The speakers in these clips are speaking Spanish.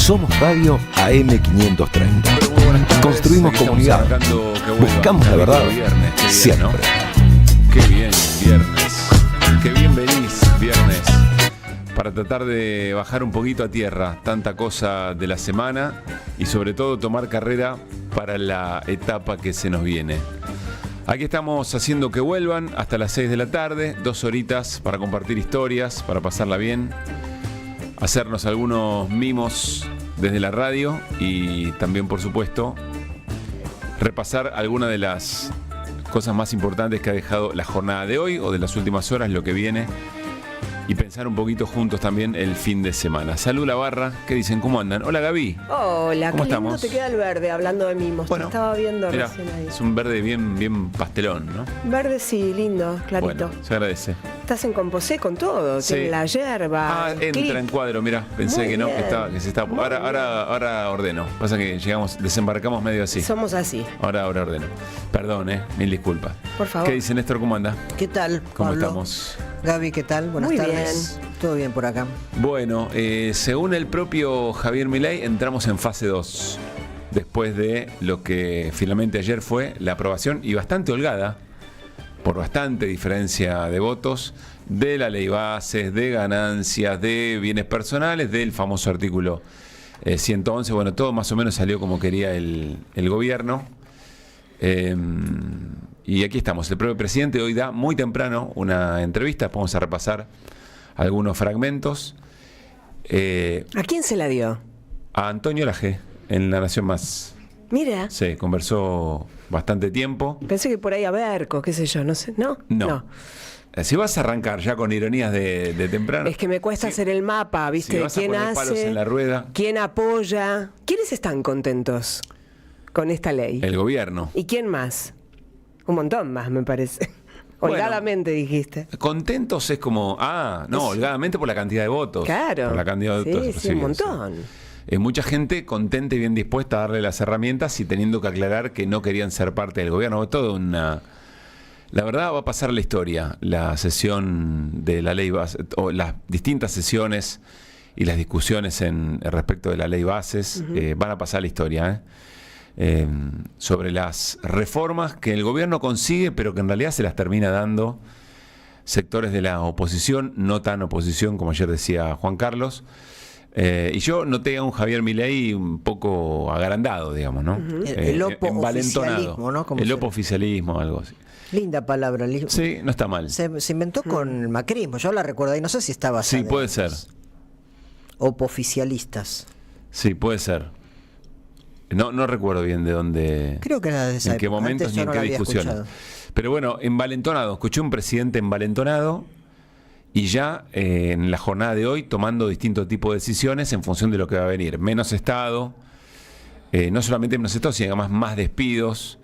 Somos Radio AM530. Construimos comunidad. Buscamos la verdad siempre. Qué bien, viernes. Qué bien venís, viernes. Para tratar de bajar un poquito a tierra tanta cosa de la semana y sobre todo tomar carrera para la etapa que se nos viene. Aquí estamos haciendo que vuelvan hasta las 6 de la tarde, 2 horitas para compartir historias, para pasarla bien, hacernos algunos mimos desde la radio y también, por supuesto, repasar algunas de las cosas más importantes que ha dejado la jornada de hoy o de las últimas horas, lo que viene, y pensar un poquito juntos también el fin de semana. Salud la barra, ¿qué dicen? ¿Cómo andan? Hola Gaby. Hola, ¿Cómo qué lindo estamos? te queda el verde hablando de mimos. Bueno, te estaba viendo mirá, recién ahí. es un verde bien pastelón, ¿no? Verde sí, lindo, clarito. Bueno, se agradece. Estás en composé con todo, Sí. tiene la yerba. el clip. Entra en cuadro, mirá, pensé Muy que no, bien. que se estaba. Ahora ordeno. Pasa que desembarcamos medio así. Somos así. Ahora ordeno. Perdón, mil disculpas. Por favor. ¿Qué dice Néstor? ¿Cómo anda? ¿Qué tal, ¿Cómo Pablo? estamos? Gaby, ¿qué tal? Buenas Muy tardes. ¿Todo bien por acá? Bueno, según el propio Javier Milei, entramos en fase 2. Después de lo que finalmente ayer fue la aprobación, y bastante holgada, por bastante diferencia de votos, de la ley bases, de ganancias, de bienes personales, del famoso artículo 111. Bueno, todo más o menos salió como quería el gobierno. Y aquí estamos. El propio presidente hoy da muy temprano una entrevista. Vamos a repasar algunos fragmentos. ¿A quién se la dio? A Antonio Laje, en La Nación Más. Mira, Sí, conversó bastante tiempo. pensé que por ahí a Berco, qué sé yo, no sé. ¿No? No. Si vas a arrancar ya con ironías de temprano. Es que me cuesta hacer el mapa, ¿viste? Si De vas a quién poner palos hace, en la rueda. quién apoya. ¿Quiénes están contentos con esta ley? El gobierno. ¿Y quién más? Un montón más, me parece. Bueno. Holgadamente dijiste. Contentos es como. No, holgadamente por la cantidad de votos. Claro. Por la cantidad de Sí, votos. sí, un montón. Mucha gente contenta y bien dispuesta a darle las herramientas y teniendo que aclarar que no querían ser parte del gobierno. Todo una. La verdad va a pasar la historia, la sesión de la ley base, o las distintas sesiones y las discusiones respecto de la ley bases, van a pasar la historia, sobre las reformas que el gobierno consigue, pero que en realidad se las termina dando sectores de la oposición, no tan oposición como ayer decía Juan Carlos. Y yo noté a un Javier Milei un poco agrandado, digamos, ¿no? El Envalentonado. opo-oficialismo, ¿no? Como El se- opo-oficialismo, algo así. Linda palabra. Sí, no está mal. Se inventó con el macrismo. Yo la recuerdo y no sé si estaba Sí, puede ser. Opoficialistas. Sí, puede ser. No recuerdo bien de dónde. Creo que era de esa en qué época. momentos Antes ni yo en no qué la había discusiones. escuchado. Pero bueno, envalentonado. Escuché un presidente envalentonado y ya en la jornada de hoy tomando distintos tipos de decisiones en función de lo que va a venir. Menos Estado, no solamente menos Estado, sino además más despidos.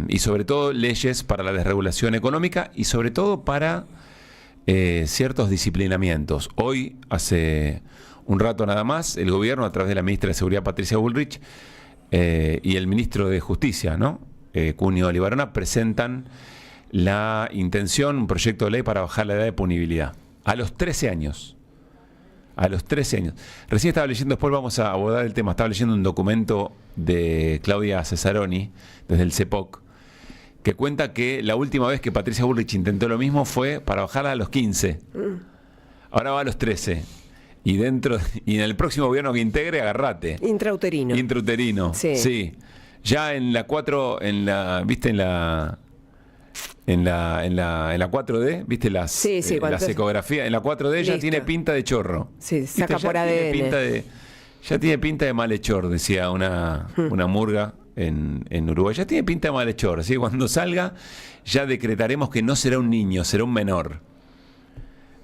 Y sobre todo leyes para la desregulación económica y sobre todo para ciertos disciplinamientos. Hoy, hace un rato nada más, el gobierno a través de la ministra de Seguridad Patricia Bullrich y el ministro de Justicia, ¿no? Cunio Olivarona, presentan la intención, un proyecto de ley para bajar la edad de punibilidad a los 13 años. A los 13 años. Recién estaba leyendo, después vamos a abordar el tema, estaba leyendo un documento de Claudia Cesaroni, desde el CEPOC, que cuenta que la última vez que Patricia Bullrich intentó lo mismo fue para bajarla a los 15. Ahora va a los 13. Y en el próximo gobierno que integre, agarrate. Intrauterino. Intrauterino. Sí. Ya en la 4, ¿viste? En la 4D, ¿viste las ecografías? En la 4D ya Listo. tiene pinta de chorro. Sí, saca ¿Viste? por Ya tiene ADN. ya tiene pinta de malhechor, decía una murga en Uruguay. Ya tiene pinta de malhechor. Así que cuando salga, ya decretaremos que no será un niño, será un menor.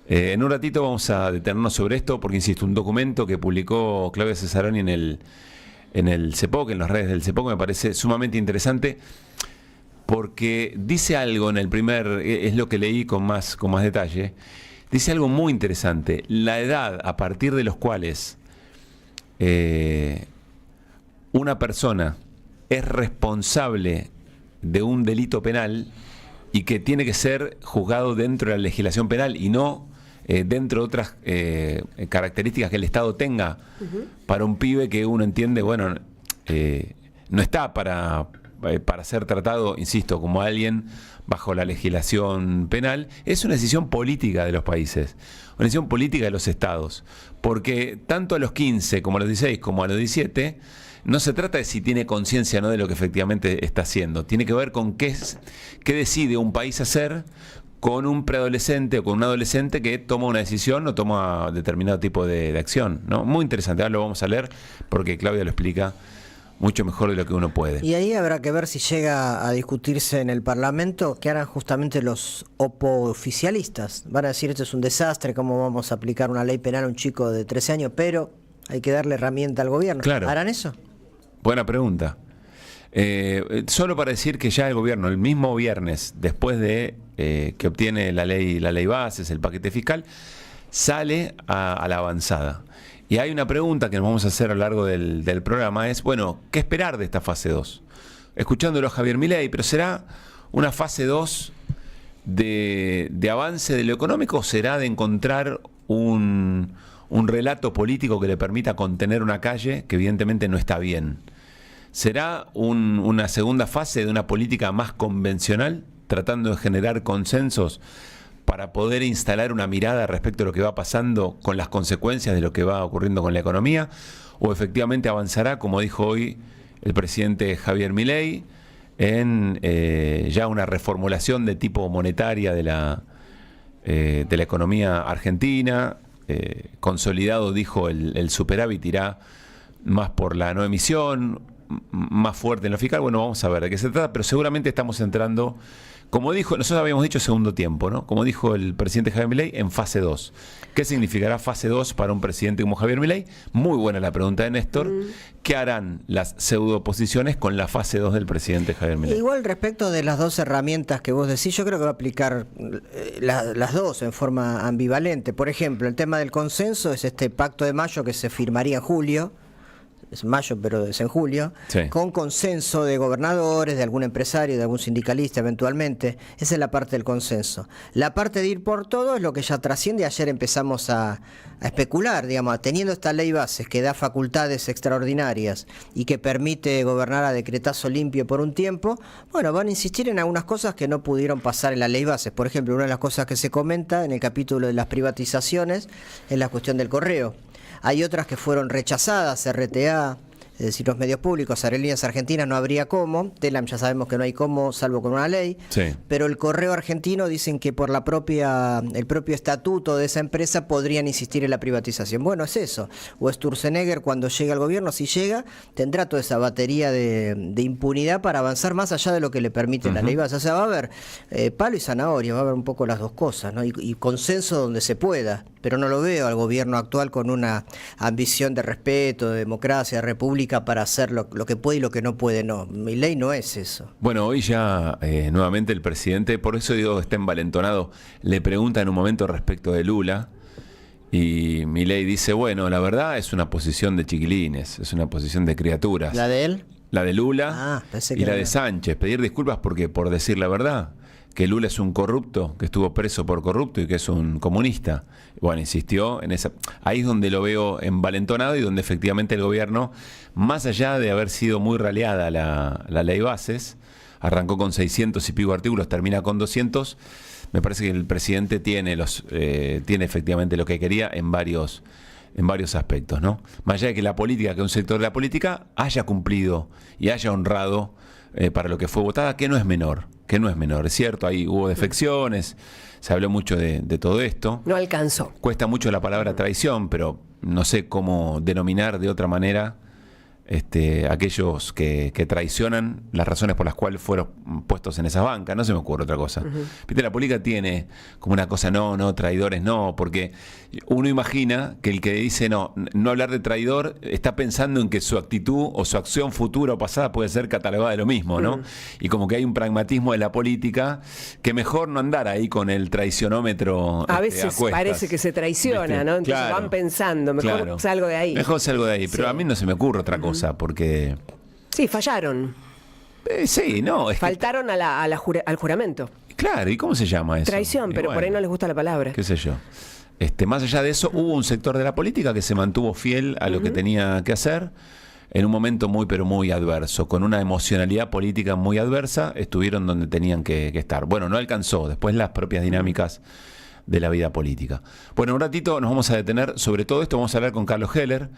En un ratito vamos a detenernos sobre esto, porque insisto, un documento que publicó Claudia Cesaroni en el CEPOC, en las redes del CEPOC, me parece sumamente interesante, porque dice algo en el es lo que leí con más detalle, dice algo muy interesante. La edad a partir de los cuales una persona es responsable de un delito penal y que tiene que ser juzgado dentro de la legislación penal y no dentro de otras características que el Estado tenga para un pibe que uno entiende, bueno, no está para ser tratado, insisto, como alguien bajo la legislación penal. Es una decisión política de los países, una decisión política de los estados, porque tanto a los 15 como a los 16 como a los 17 no se trata de si tiene conciencia o no de lo que efectivamente está haciendo, tiene que ver con qué decide un país hacer con un preadolescente o con un adolescente que toma una decisión o toma determinado tipo de acción, ¿no? Muy interesante, ahora lo vamos a leer porque Claudia lo explica mucho mejor de lo que uno puede. Y ahí habrá que ver si llega a discutirse en el Parlamento qué harán justamente los oficialistas. Van a decir, esto es un desastre, cómo vamos a aplicar una ley penal a un chico de 13 años, pero hay que darle herramienta al gobierno. Claro. ¿Harán eso? Buena pregunta. Solo para decir que ya el gobierno, el mismo viernes, después de que obtiene la ley bases, el paquete fiscal, sale a la avanzada. Y hay una pregunta que nos vamos a hacer a lo largo del programa, es, bueno, ¿qué esperar de esta fase 2? Escuchándolo a Javier Milei, pero ¿será una fase 2 de avance de lo económico o será de encontrar un relato político que le permita contener una calle que evidentemente no está bien? ¿Será una segunda fase de una política más convencional, tratando de generar consensos para poder instalar una mirada respecto a lo que va pasando con las consecuencias de lo que va ocurriendo con la economía? ¿O efectivamente avanzará, como dijo hoy el presidente Javier Milei, en ya una reformulación de tipo monetaria de la economía argentina? Consolidado, dijo, el superávit irá más por la no emisión, más fuerte en lo fiscal. Bueno, vamos a ver de qué se trata, pero seguramente estamos entrando, como dijo, nosotros habíamos dicho segundo tiempo, ¿no? Como dijo el presidente Javier Milei, en fase 2. ¿Qué significará fase 2 para un presidente como Javier Milei? Muy buena la pregunta de Néstor. ¿Qué harán las pseudo-oposiciones con la fase 2 del presidente Javier Milei? Igual respecto de las dos herramientas que vos decís, yo creo que va a aplicar las dos en forma ambivalente. Por ejemplo, el tema del consenso es este pacto de mayo que se firmaría en julio. Es mayo, pero es en julio, sí, con consenso de gobernadores, de algún empresario, de algún sindicalista eventualmente. Esa es la parte del consenso. La parte de ir por todo es lo que ya trasciende. Ayer empezamos a especular, digamos, teniendo esta ley bases que da facultades extraordinarias y que permite gobernar a decretazo limpio por un tiempo, bueno, van a insistir en algunas cosas que no pudieron pasar en la ley bases. Por ejemplo, una de las cosas que se comenta en el capítulo de las privatizaciones es la cuestión del correo. Hay otras que fueron rechazadas, RTA, es decir, los medios públicos, Aerolíneas Argentinas no habría cómo, Telam ya sabemos que no hay cómo, salvo con una ley, sí, pero el correo argentino dicen que por el propio estatuto de esa empresa podrían insistir en la privatización. Bueno, es eso. O Sturzenegger, cuando llegue al gobierno, si llega, tendrá toda esa batería de impunidad para avanzar más allá de lo que le permite la ley base. O sea, va a haber palo y zanahoria, va a haber un poco las dos cosas, ¿no? Y consenso donde se pueda. Pero no lo veo al gobierno actual con una ambición de respeto, de democracia, de república para hacer lo que puede y lo que no puede. No, Milei no es eso. Bueno, hoy ya nuevamente el presidente, por eso digo, está envalentonado, le pregunta en un momento respecto de Lula y Milei dice, bueno, la verdad es una posición de chiquilines, es una posición de criaturas. ¿La de él? La de Lula y la de Sánchez. Pedir disculpas porque, por decir la verdad, que Lula es un corrupto, que estuvo preso por corrupto y que es un comunista. Bueno, insistió en esa. Ahí es donde lo veo envalentonado y donde efectivamente el gobierno, más allá de haber sido muy raleada la ley bases, arrancó con 600 y pico artículos, termina con 200. Me parece que el presidente tiene efectivamente lo que quería en varios aspectos, ¿no? Más allá de que la política, que un sector de la política haya cumplido y haya honrado para lo que fue votada, que no es menor. Es cierto, ahí hubo defecciones, se habló mucho de todo esto. No alcanzó. Cuesta mucho la palabra traición, pero no sé cómo denominar de otra manera aquellos que traicionan las razones por las cuales fueron puestos en esas bancas. No se me ocurre otra cosa. Viste, la política tiene como una cosa, no, traidores no, porque uno imagina que el que dice no hablar de traidor está pensando en que su actitud o su acción futura o pasada puede ser catalogada de lo mismo, ¿no? Y como que hay un pragmatismo de la política que mejor no andar ahí con el traicionómetro a veces cuestas. Parece que se traiciona, ¿viste? ¿no? Entonces Claro, van pensando, mejor salgo de ahí. Mejor salgo de ahí, pero Sí. a mí no se me ocurre otra cosa. Porque Sí, fallaron. sí, no, es Faltaron al juramento. claro, ¿y cómo se llama eso? Traición, Y pero por ahí no les gusta la palabra. qué sé yo. Más allá de eso, hubo un sector de la política que se mantuvo fiel a lo que tenía que hacer en un momento muy, pero muy adverso, con una emocionalidad política muy adversa, estuvieron donde tenían que estar. Bueno, no alcanzó, después las propias dinámicas de la vida política. Bueno, un ratito nos vamos a detener sobre todo esto, vamos a hablar con Carlos Heller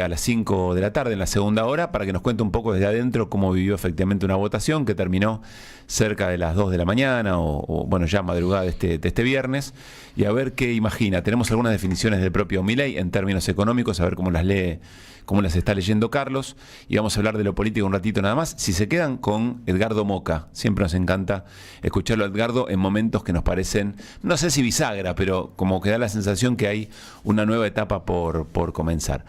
a las 5 de la tarde, en la segunda hora, para que nos cuente un poco desde adentro cómo vivió efectivamente una votación que terminó cerca de las 2 de la mañana o bueno, ya madrugada de este viernes, y a ver qué imagina. Tenemos algunas definiciones del propio Milei en términos económicos, a ver cómo las lee, cómo las está leyendo Carlos, y vamos a hablar de lo político un ratito nada más. Si se quedan con Edgardo Moca, siempre nos encanta escucharlo a Edgardo en momentos que nos parecen, no sé si bisagra, pero como que da la sensación que hay una nueva etapa por comenzar.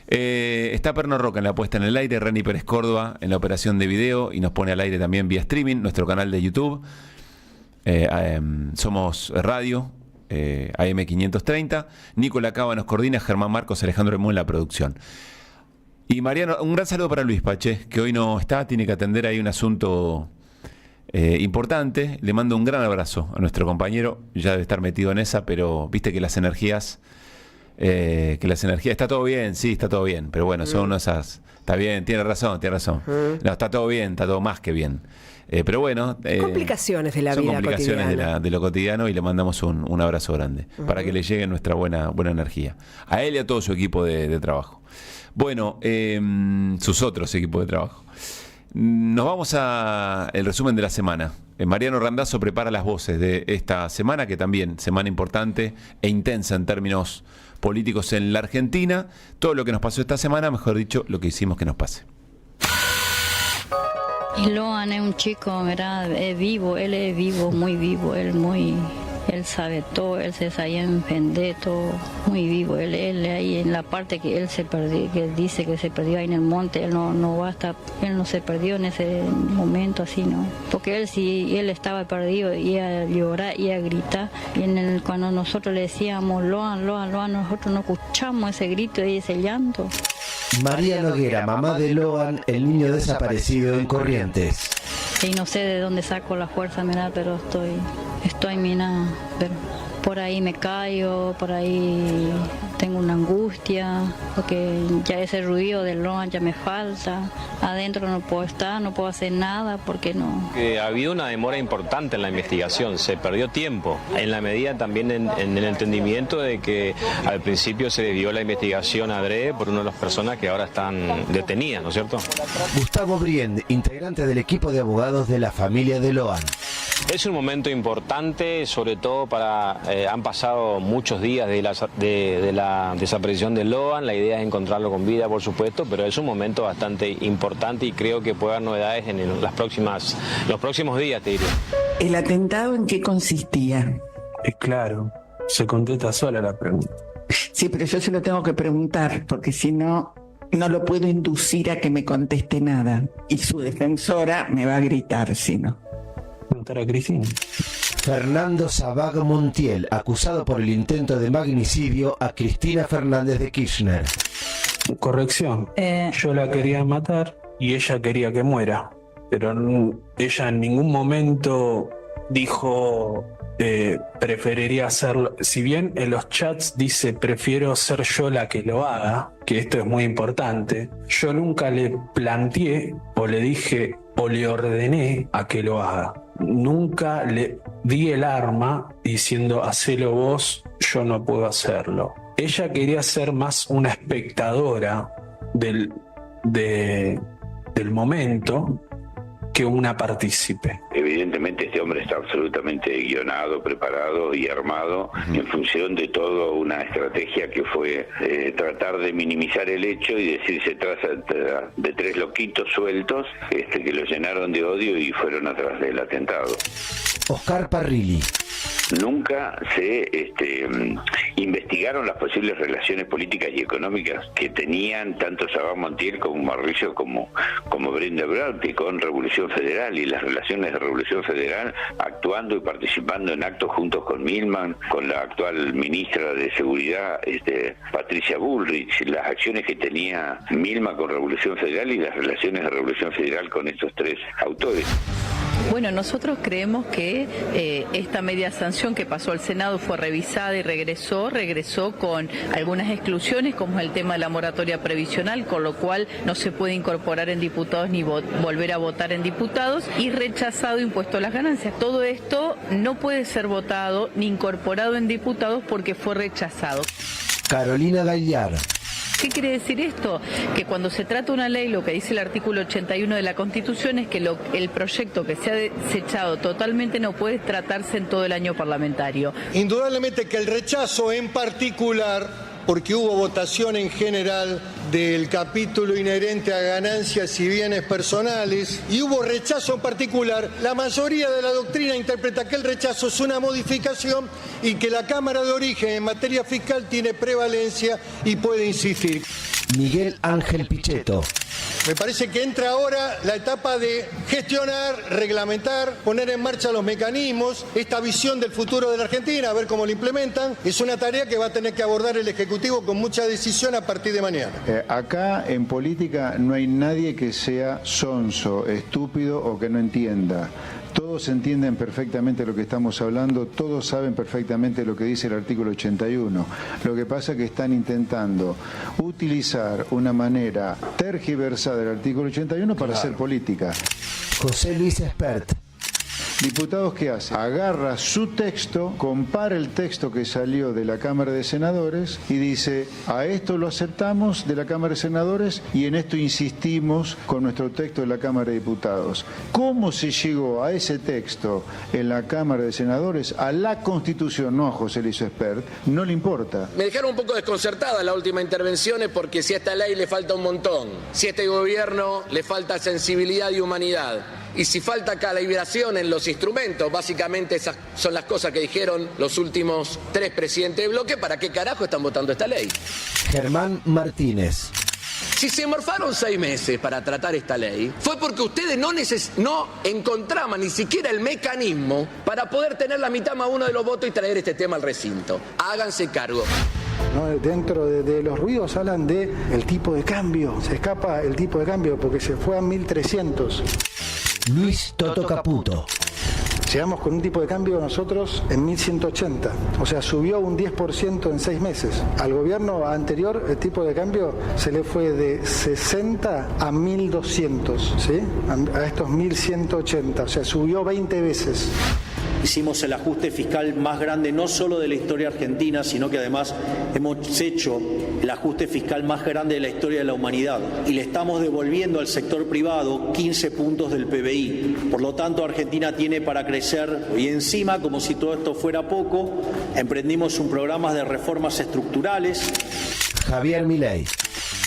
Está Perno Roca en la puesta en el aire, Reni Pérez Córdoba en la operación de video y nos pone al aire también vía streaming, nuestro canal de YouTube. Somos Radio, AM530. Nicola Cava nos coordina, Germán Marcos, Alejandro Remón en la producción. Y Mariano, un gran saludo para Luis Pache, que hoy no está, tiene que atender ahí un asunto importante. Le mando un gran abrazo a nuestro compañero, ya debe estar metido en esa, pero viste que las energías, está todo bien, sí, está todo bien, pero bueno, son esas, está bien, tiene razón. No, está todo bien, está todo más que bien. Pero bueno, complicaciones de la vida complicaciones cotidiana. de lo cotidiano, y le mandamos un abrazo grande para que le llegue nuestra buena energía a él y a todo su equipo de trabajo. Bueno, sus otros equipos de trabajo. Nos vamos a el resumen de la semana. Mariano Randazzo prepara las voces de esta semana, que también semana importante e intensa en términos políticos en la Argentina. Todo lo que nos pasó esta semana, mejor dicho, lo que hicimos que nos pase. Y Loan es un chico, ¿verdad? Es vivo, él es vivo, muy vivo, él sabe todo, él se sabe defender todo, muy vivo. Él ahí en la parte que él se perdió, que él dice que se perdió ahí en el monte, él no va a estar, él no se perdió en ese momento así, ¿no? Porque él, si él estaba perdido, iba a llorar, iba a gritar, y cuando nosotros le decíamos Loan, nosotros no escuchamos ese grito y ese llanto. María Noguera, mamá de Loan, el niño desaparecido en Corrientes. Y no sé de dónde saco la fuerza, mira, pero estoy mina, pero por ahí me caigo, por ahí tengo una angustia, porque ya ese ruido del Loan ya me falta, adentro no puedo estar, no puedo hacer nada, porque no. Ha habido una demora importante en la investigación, se perdió tiempo, en la medida también en el entendimiento de que al principio se desvió la investigación adrede por una de las personas que ahora están detenidas, ¿no es cierto? Gustavo Briend, integrante del equipo de abogados de la familia de Loan. Es un momento importante, sobre todo han pasado muchos días de la desaparición de Loan, la idea es encontrarlo con vida, por supuesto, pero es un momento bastante importante y creo que puede haber novedades en los próximos días, te diría. ¿El atentado en qué consistía? Es claro, se contesta sola la pregunta. Sí, pero yo se lo tengo que preguntar, porque si no, no lo puedo inducir a que me conteste nada. Y su defensora me va a gritar, si no. Preguntar a Cristina. Fernando Sabag Montiel, acusado por el intento de magnicidio a Cristina Fernández de Kirchner. Corrección. Yo la quería matar y ella quería que muera. Pero ella en ningún momento dijo preferiría hacerlo. Si bien en los chats dice prefiero ser yo la que lo haga, que esto es muy importante, yo nunca le planteé o le dije o le ordené a que lo haga. Nunca le di el arma diciendo hacelo vos, yo no puedo hacerlo. Ella quería ser más una espectadora del momento que una partícipe. Evidentemente este hombre está absolutamente guionado, preparado y armado en función de toda una estrategia que fue tratar de minimizar el hecho y decir se trata de tres loquitos sueltos que lo llenaron de odio y fueron atrás del atentado. Oscar Parrilli. Nunca se investigaron las posibles relaciones políticas y económicas que tenían tanto Sabag Montiel como Mauricio como Brenda Brauti con Revolución Federal y las relaciones de Revolución Federal actuando y participando en actos juntos con Milman, con la actual ministra de Seguridad Patricia Bullrich, las acciones que tenía Milman con Revolución Federal y las relaciones de Revolución Federal con estos tres autores. Bueno, nosotros creemos que esta media sanción que pasó al Senado fue revisada y regresó con algunas exclusiones, como es el tema de la moratoria previsional, con lo cual no se puede incorporar en diputados ni volver a votar en diputados, y rechazado impuesto a las ganancias. Todo esto no puede ser votado ni incorporado en diputados porque fue rechazado. Carolina Gaillar. ¿Qué quiere decir esto? Que cuando se trata una ley, lo que dice el artículo 81 de la Constitución es que el proyecto que se ha desechado totalmente no puede tratarse en todo el año parlamentario. Indudablemente que el rechazo en particular, porque hubo votación en general del capítulo inherente a ganancias y bienes personales, y hubo rechazo en particular, la mayoría de la doctrina interpreta que el rechazo es una modificación y que la Cámara de Origen en materia fiscal tiene prevalencia y puede insistir. Miguel Ángel Pichetto. Me parece que entra ahora la etapa de gestionar, reglamentar, poner en marcha los mecanismos, esta visión del futuro de la Argentina, a ver cómo lo implementan. Es una tarea que va a tener que abordar el Ejecutivo con mucha decisión a partir de mañana. Acá en política no hay nadie que sea sonso, estúpido o que no entienda. Todos entienden perfectamente lo que estamos hablando, todos saben perfectamente lo que dice el artículo 81. Lo que pasa es que están intentando utilizar una manera tergiversada del artículo 81 para hacer política. José Luis Espert. Diputados, ¿qué hace? Agarra su texto, compara el texto que salió de la Cámara de Senadores y dice, a esto lo aceptamos de la Cámara de Senadores y en esto insistimos con nuestro texto de la Cámara de Diputados. ¿Cómo se llegó a ese texto en la Cámara de Senadores? A la Constitución, no a José Luis Espert, no le importa. Me dejaron un poco desconcertada la última intervención, porque si a esta ley le falta un montón, si a este gobierno le falta sensibilidad y humanidad, y si falta calibración en los instrumentos, básicamente esas son las cosas que dijeron los últimos 3 presidentes de bloque, ¿para qué carajo están votando esta ley? Germán Martínez. Si se morfaron 6 meses para tratar esta ley, fue porque ustedes no encontraban ni siquiera el mecanismo para poder tener la mitad más uno de los votos y traer este tema al recinto. Háganse cargo. ¿No? Dentro de los ruidos hablan de el tipo de cambio. Se escapa el tipo de cambio porque se fue a 1300. Luis Toto Caputo. Llegamos con un tipo de cambio nosotros en 1180, o sea, subió un 10% en 6 meses. Al gobierno anterior el tipo de cambio se le fue de 60 a 1200, ¿sí? A estos 1180, o sea, subió 20 veces. Hicimos el ajuste fiscal más grande no solo de la historia argentina, sino que además hemos hecho el ajuste fiscal más grande de la historia de la humanidad y le estamos devolviendo al sector privado 15 puntos del PBI. Por lo tanto, Argentina tiene para crecer y encima, como si todo esto fuera poco, emprendimos un programa de reformas estructurales. Javier Milei.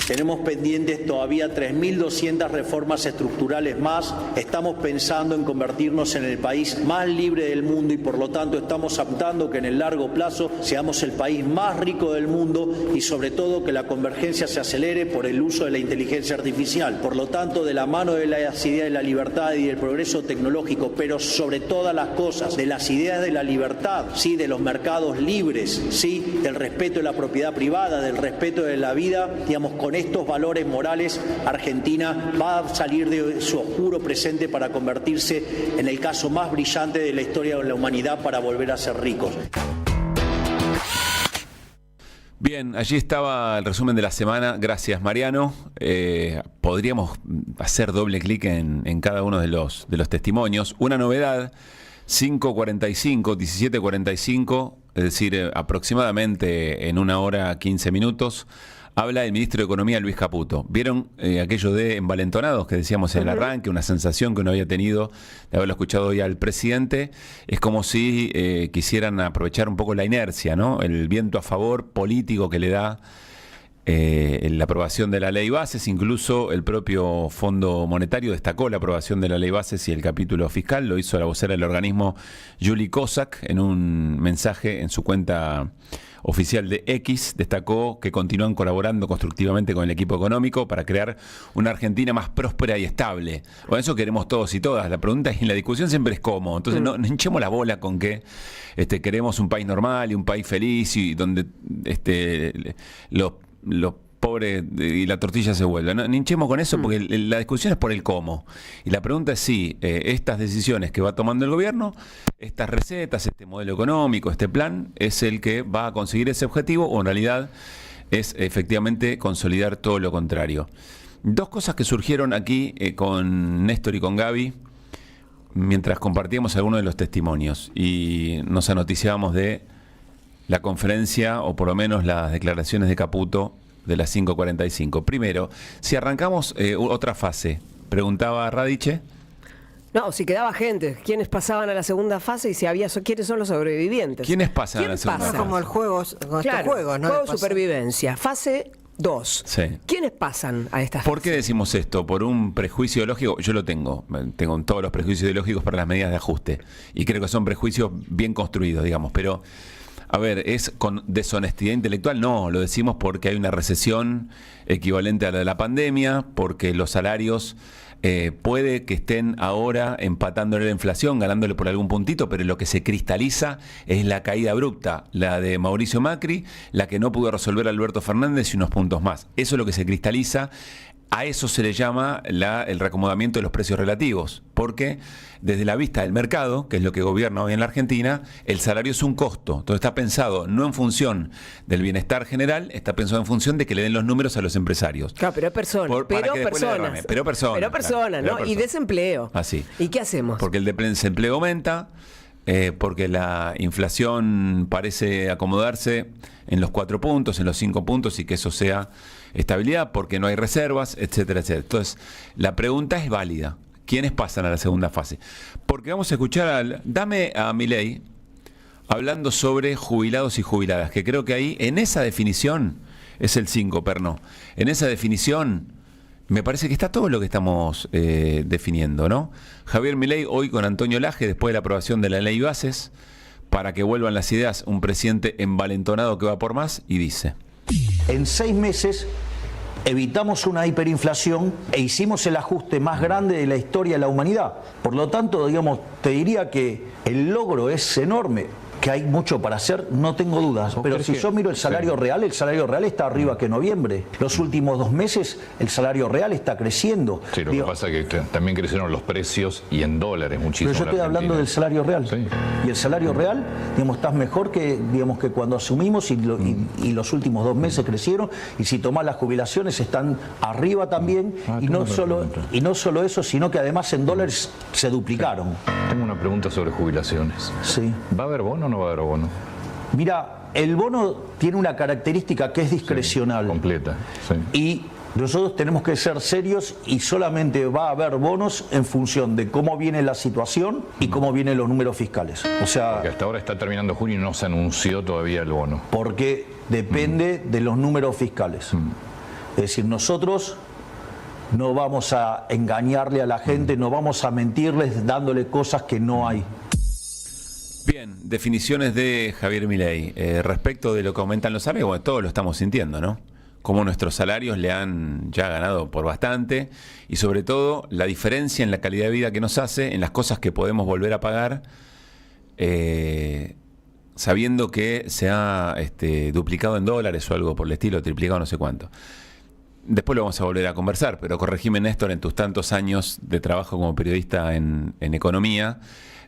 Tenemos pendientes todavía 3.200 reformas estructurales más. Estamos pensando en convertirnos en el país más libre del mundo y por lo tanto estamos apuntando que en el largo plazo seamos el país más rico del mundo y sobre todo que la convergencia se acelere por el uso de la inteligencia artificial. Por lo tanto, de la mano de las ideas de la libertad y del progreso tecnológico, pero sobre todas las cosas, de las ideas de la libertad, sí, de los mercados libres, sí, del respeto de la propiedad privada, del respeto de la vida, digamos, con estos valores morales, Argentina va a salir de su oscuro presente para convertirse en el caso más brillante de la historia de la humanidad para volver a ser ricos. Bien, allí estaba el resumen de la semana. Gracias, Mariano. Podríamos hacer doble clic en cada uno de los testimonios. Una novedad, 5:45, 17:45, es decir, aproximadamente en 1 hora 15 minutos, habla el ministro de Economía, Luis Caputo. ¿Vieron aquello de envalentonados que decíamos en el arranque? Una sensación que uno había tenido de haberlo escuchado hoy al presidente. Es como si quisieran aprovechar un poco la inercia, ¿no? El viento a favor político que le da la aprobación de la ley bases. Incluso el propio Fondo Monetario destacó la aprobación de la ley bases y el capítulo fiscal. Lo hizo la vocera del organismo, Julie Kozak, en un mensaje en su cuenta oficial de X. Destacó que continúan colaborando constructivamente con el equipo económico para crear una Argentina más próspera y estable. Bueno, eso queremos todos y todas. La pregunta y la discusión siempre es cómo. Entonces no hinchemos la bola con que queremos un país normal y un país feliz y donde los pobre, y la tortilla se vuelve. No hinchemos con eso porque la discusión es por el cómo. Y la pregunta es si estas decisiones que va tomando el gobierno, estas recetas, este modelo económico, este plan, es el que va a conseguir ese objetivo o en realidad es efectivamente consolidar todo lo contrario. Dos cosas que surgieron aquí con Néstor y con Gaby mientras compartíamos algunos de los testimonios y nos anoticiábamos de la conferencia o por lo menos las declaraciones de Caputo de las 5:45. Primero, si arrancamos otra fase, preguntaba Radiche. No, si quedaba gente, ¿quiénes pasaban a la segunda fase y si había quiénes son los sobrevivientes? ¿Quiénes pasan a la segunda fase? Como el juego, con estos juegos, ¿no? Juego de supervivencia, fase 2. Sí. ¿Quiénes pasan a esta fase? ¿Por qué decimos esto? ¿Por un prejuicio ideológico? Yo lo tengo todos los prejuicios ideológicos para las medidas de ajuste y creo que son prejuicios bien construidos, digamos, pero a ver, ¿es con deshonestidad intelectual? No, lo decimos porque hay una recesión equivalente a la de la pandemia, porque los salarios puede que estén ahora empatándole la inflación, ganándole por algún puntito, pero lo que se cristaliza es la caída abrupta, la de Mauricio Macri, la que no pudo resolver Alberto Fernández y unos puntos más. Eso es lo que se cristaliza. A eso se le llama el reacomodamiento de los precios relativos, porque desde la vista del mercado, que es lo que gobierna hoy en la Argentina, el salario es un costo. Entonces está pensado no en función del bienestar general, está pensado en función de que le den los números a los empresarios. Claro, pero personas. Pero personas, ¿no? Y desempleo. Así. ¿Y qué hacemos? Porque el desempleo aumenta, porque la inflación parece acomodarse en los 4 puntos, en los 5 puntos y que eso sea estabilidad, porque no hay reservas, etcétera, etcétera. Entonces, la pregunta es válida. ¿Quiénes pasan a la segunda fase? Porque vamos a escuchar dame a Milei hablando sobre jubilados y jubiladas, que creo que ahí, en esa definición, es el 5, Pernó. En esa definición, me parece que está todo lo que estamos definiendo, ¿no? Javier Milei hoy con Antonio Laje, después de la aprobación de la ley Bases, para que vuelvan las ideas, un presidente envalentonado que va por más, y dice: en 6 meses evitamos una hiperinflación e hicimos el ajuste más grande de la historia de la humanidad. Por lo tanto, digamos, te diría que el logro es enorme. Que hay mucho para hacer, no tengo dudas, pero si yo miro el salario real está arriba que noviembre. Los últimos 2 meses el salario real está creciendo. Sí, lo que pasa es que también crecieron los precios y en dólares muchísimo. Pero yo estoy hablando del salario real. Sí. Y el salario real, digamos, está mejor que cuando asumimos y los últimos 2 meses crecieron, y si tomás las jubilaciones están arriba también, y no solo eso, sino que además en dólares se duplicaron. Sí. Tengo una pregunta sobre jubilaciones. Sí. ¿Va a haber bono o no va a haber bono? Mira, el bono tiene una característica que es discrecional. Sí, completa. Sí. Y nosotros tenemos que ser serios y solamente va a haber bonos en función de cómo viene la situación y cómo vienen los números fiscales. O sea, porque hasta ahora está terminando junio y no se anunció todavía el bono. Porque depende de los números fiscales. Es decir, nosotros no vamos a engañarle a la gente, no vamos a mentirles dándole cosas que no hay. Bien, definiciones de Javier Milei. Respecto de lo que aumentan los salarios, bueno, todos lo estamos sintiendo, ¿no? Como nuestros salarios le han ya ganado por bastante y sobre todo la diferencia en la calidad de vida que nos hace, en las cosas que podemos volver a pagar, sabiendo que se ha duplicado en dólares o algo por el estilo, triplicado no sé cuánto. Después lo vamos a volver a conversar, pero corregime, Néstor, en tus tantos años de trabajo como periodista en economía,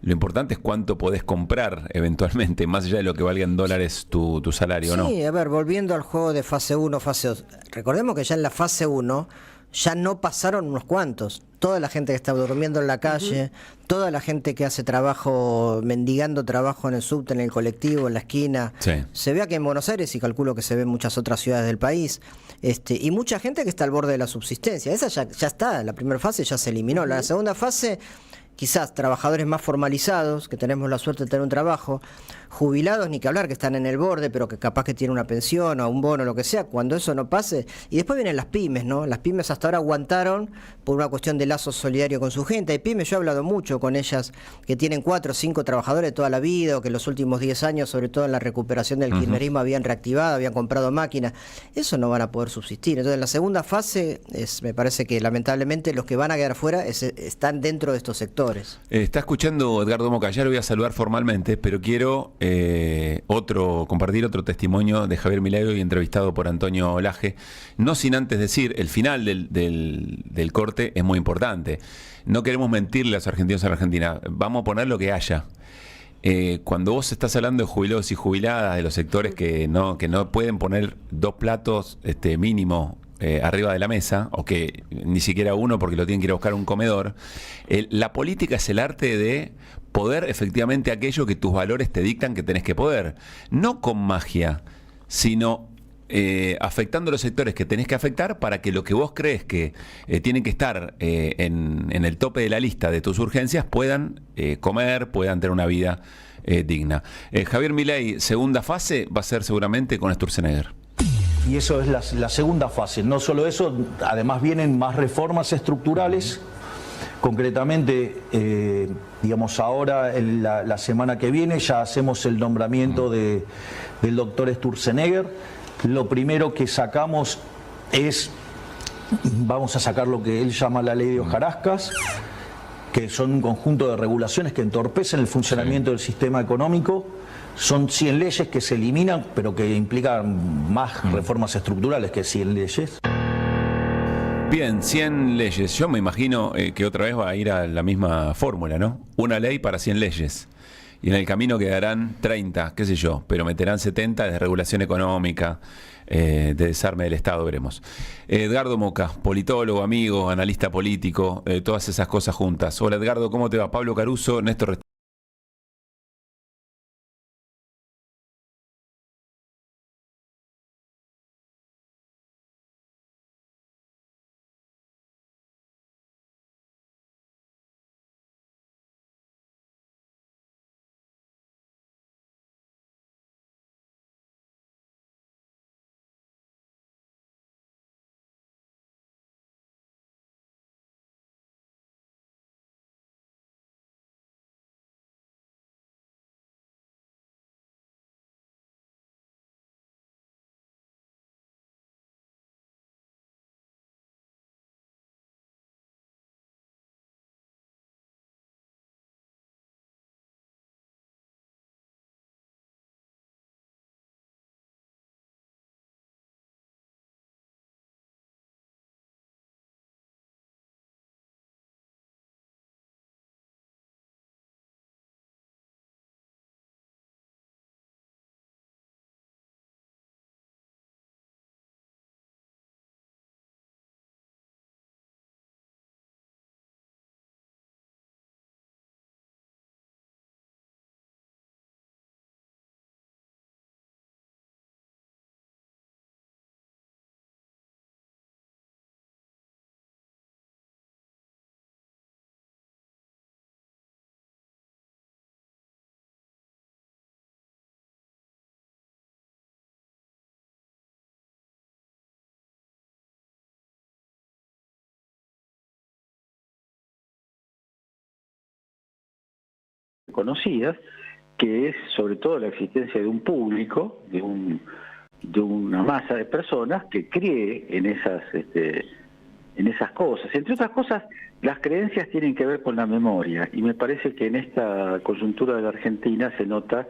lo importante es cuánto podés comprar eventualmente, más allá de lo que valga en dólares tu salario, ¿no? Sí, a ver, volviendo al juego de fase 1, fase 2. Recordemos que ya en la fase 1 ya no pasaron unos cuantos. Toda la gente que está durmiendo en la calle, toda la gente que hace trabajo, mendigando trabajo en el subte, en el colectivo, en la esquina. Sí. Se ve aquí en Buenos Aires y calculo que se ve en muchas otras ciudades del país. Y mucha gente que está al borde de la subsistencia. Esa ya está, la primera fase ya se eliminó. La segunda fase, quizás trabajadores más formalizados, que tenemos la suerte de tener un trabajo, jubilados, ni que hablar, que están en el borde, pero que capaz que tienen una pensión o un bono, lo que sea, cuando eso no pase. Y después vienen las pymes, ¿no? Las pymes hasta ahora aguantaron por una cuestión de lazo solidario con su gente. Hay pymes, yo he hablado mucho con ellas, que tienen 4 o 5 trabajadores toda la vida, o que en los últimos 10 años, sobre todo en la recuperación del kirchnerismo, habían reactivado, habían comprado máquinas. Eso no van a poder subsistir. Entonces, en la segunda fase, me parece que lamentablemente los que van a quedar fuera están dentro de estos sectores. gobernadores. Está escuchando Edgardo Moca, ya lo voy a saludar formalmente, pero quiero compartir otro testimonio de Javier Milei, hoy entrevistado por Antonio Laje, no sin antes decir, el final del corte es muy importante. No queremos mentirle a los argentinos en la Argentina, vamos a poner lo que haya. Cuando vos estás hablando de jubilados y jubiladas, de los sectores que no pueden poner 2 platos mínimo arriba de la mesa, o que ni siquiera uno porque lo tienen que ir a buscar a un comedor, la política es el arte de poder efectivamente aquello que tus valores te dictan que tenés que poder, no con magia, sino afectando los sectores que tenés que afectar para que lo que vos crees que tienen que estar en el tope de la lista de tus urgencias puedan comer, puedan tener una vida digna. Javier Milei, segunda fase va a ser seguramente con Sturzenegger. Y eso es la segunda fase. No solo eso, además vienen más reformas estructurales. Concretamente, digamos ahora, la semana que viene, ya hacemos el nombramiento del doctor Sturzenegger. Lo primero que sacamos vamos a sacar lo que él llama la ley de hojarascas, que son un conjunto de regulaciones que entorpecen el funcionamiento del sistema económico. Son 100 leyes que se eliminan, pero que implican más reformas estructurales que 100 leyes. Bien, 100 leyes. Yo me imagino que otra vez va a ir a la misma fórmula, ¿no? Una ley para 100 leyes. Y en el camino quedarán 30, qué sé yo, pero meterán 70 de regulación económica, de desarme del Estado, veremos. Edgardo Moca, politólogo, amigo, analista político, todas esas cosas juntas. Hola Edgardo, ¿cómo te va? Pablo Caruso, Néstor conocidas, que es sobre todo la existencia de un público, de una masa de personas que cree en esas cosas. Entre otras cosas, las creencias tienen que ver con la memoria, y me parece que en esta coyuntura de la Argentina se nota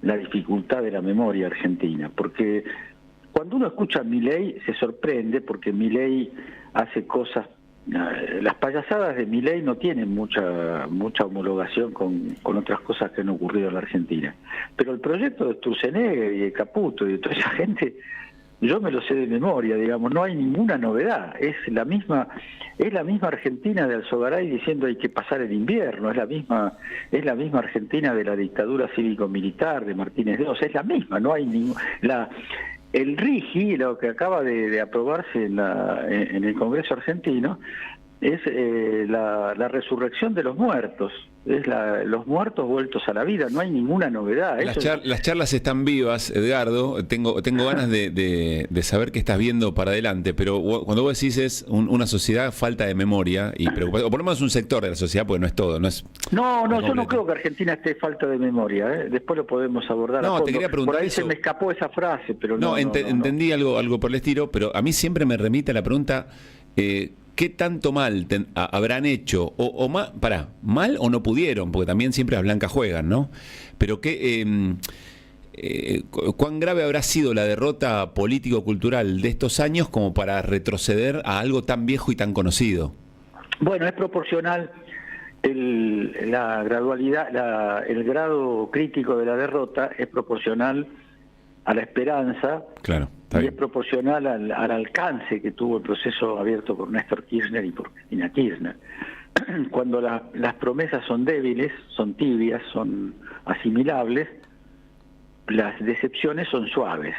la dificultad de la memoria argentina, porque cuando uno escucha a Milei se sorprende, porque Milei hace cosas. Las payasadas de Milei no tienen mucha homologación con otras cosas que han ocurrido en la Argentina. Pero el proyecto de Sturzenegger y de Caputo y de toda esa gente, yo me lo sé de memoria, digamos, no hay ninguna novedad. Es la misma Argentina de Alzogaray diciendo hay que pasar el invierno, es la misma Argentina de la dictadura cívico-militar de Martínez de Oz, es la misma, no hay el RIGI, lo que acaba de aprobarse en el Congreso argentino, es la resurrección de los muertos, es los muertos vueltos a la vida, no hay ninguna novedad. Las charlas están vivas, Edgardo, tengo ganas de saber qué estás viendo para adelante, pero cuando vos decís es una sociedad falta de memoria y preocupación, o por lo menos un sector de la sociedad, porque no es todo, no es... No, yo no creo que Argentina esté falta de memoria, después lo podemos abordar a fondo. Te quería preguntar por ahí eso. se me escapó esa frase, pero no. Entendí algo por el estilo, pero a mí siempre me remite a la pregunta... ¿qué tanto mal habrán hecho? O mal o no pudieron, porque también siempre las blancas juegan, ¿no? Pero ¿cuán grave habrá sido la derrota político-cultural de estos años como para retroceder a algo tan viejo y tan conocido? Bueno, es proporcional la gradualidad, el grado crítico de la derrota es proporcional a la esperanza. Claro. Y es proporcional al alcance que tuvo el proceso abierto por Néstor Kirchner y por Cristina Kirchner. Cuando las promesas son débiles, son tibias, son asimilables, las decepciones son suaves.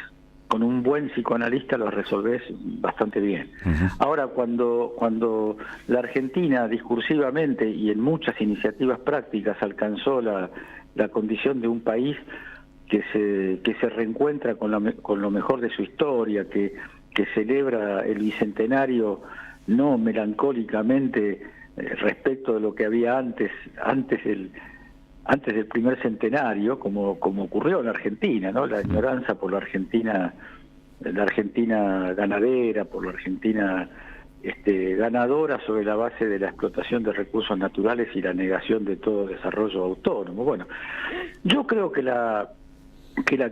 Con un buen psicoanalista lo resolvés bastante bien. Ahora, cuando la Argentina discursivamente y en muchas iniciativas prácticas alcanzó la condición de un país que se reencuentra con lo mejor de su historia, que celebra el bicentenario no melancólicamente respecto de lo que había antes del primer centenario, como ocurrió en la Argentina, ¿no? La añoranza por la Argentina ganadera, por la Argentina ganadora sobre la base de la explotación de recursos naturales y la negación de todo desarrollo autónomo. Bueno, yo creo que la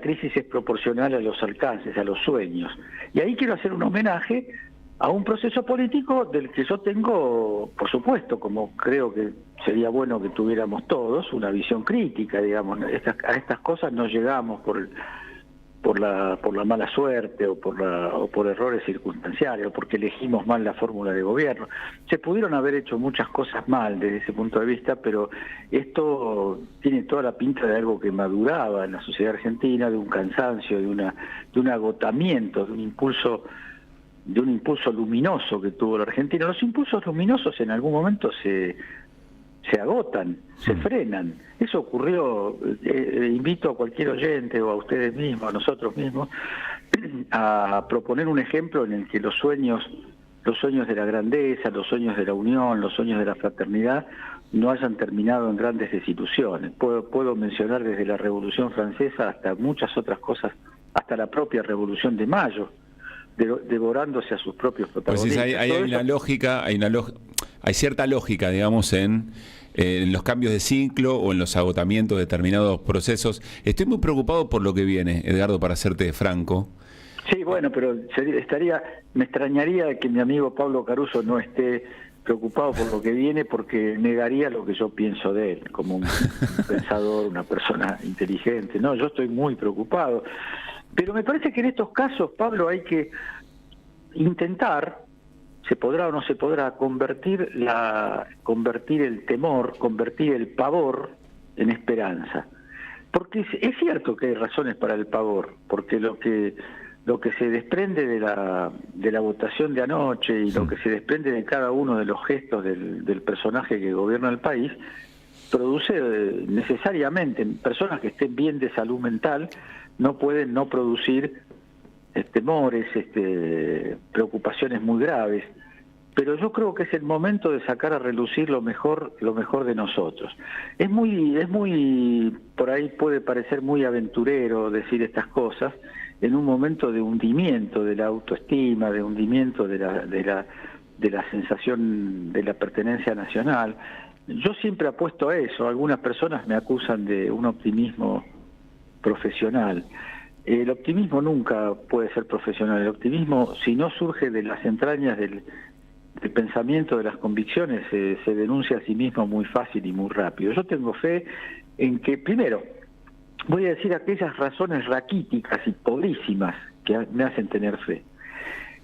crisis es proporcional a los alcances, a los sueños. Y ahí quiero hacer un homenaje a un proceso político del que yo tengo, por supuesto, como creo que sería bueno que tuviéramos todos, una visión crítica, digamos. A estas cosas no llegamos por la mala suerte o por errores circunstanciales o porque elegimos mal la fórmula de gobierno. Se pudieron haber hecho muchas cosas mal desde ese punto de vista, pero esto tiene toda la pinta de algo que maduraba en la sociedad argentina, de un cansancio, de un agotamiento, de un impulso luminoso que tuvo la Argentina. Los impulsos luminosos en algún momento se agotan, se frenan. Eso ocurrió, invito a cualquier oyente o a ustedes mismos, a nosotros mismos, a proponer un ejemplo en el que los sueños de la grandeza, los sueños de la unión, los sueños de la fraternidad no hayan terminado en grandes desilusiones. Puedo mencionar desde la Revolución Francesa hasta muchas otras cosas, hasta la propia Revolución de Mayo, devorándose a sus propios protagonistas. Pues hay una lógica, hay cierta lógica, digamos, en los cambios de ciclo o en los agotamientos de determinados procesos. Estoy muy preocupado por lo que viene, Edgardo, para serte franco. Sí, bueno, pero me extrañaría que mi amigo Pablo Caruso no esté preocupado por lo que viene, porque negaría lo que yo pienso de él, como un pensador, una persona inteligente. No, yo estoy muy preocupado. Pero me parece que en estos casos, Pablo, hay que intentar, se podrá o no se podrá, convertir el temor, convertir el pavor en esperanza. Porque es cierto que hay razones para el pavor, porque lo que se desprende de la votación de anoche y lo que se desprende de cada uno de los gestos del personaje que gobierna el país, produce necesariamente, personas que estén bien de salud mental, no pueden no producir temores, preocupaciones muy graves. Pero yo creo que es el momento de sacar a relucir lo mejor de nosotros. Es muy, por ahí puede parecer muy aventurero decir estas cosas, en un momento de hundimiento de la autoestima, de hundimiento de la sensación de la pertenencia nacional. Yo siempre apuesto a eso. Algunas personas me acusan de un optimismo profesional. El optimismo nunca puede ser profesional. El optimismo, si no surge de las entrañas del pensamiento, de las convicciones, se denuncia a sí mismo muy fácil y muy rápido. Yo tengo fe en que, primero, voy a decir aquellas razones raquíticas y pobrísimas que me hacen tener fe.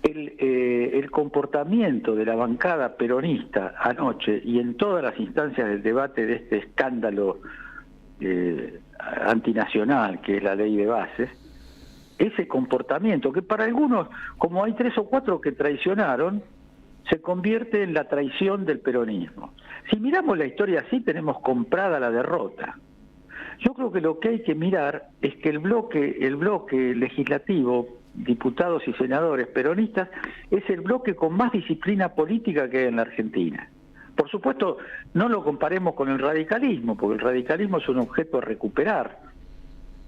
El comportamiento de la bancada peronista anoche y en todas las instancias del debate de este escándalo antinacional que es la ley de bases, ese comportamiento que para algunos, como hay 3 o 4 que traicionaron, se convierte en la traición del peronismo. Si miramos la historia así, tenemos comprada la derrota. Yo creo que lo que hay que mirar es que el bloque legislativo, diputados y senadores peronistas, es el bloque con más disciplina política que hay en la Argentina. Por supuesto, no lo comparemos con el radicalismo, porque el radicalismo es un objeto a recuperar.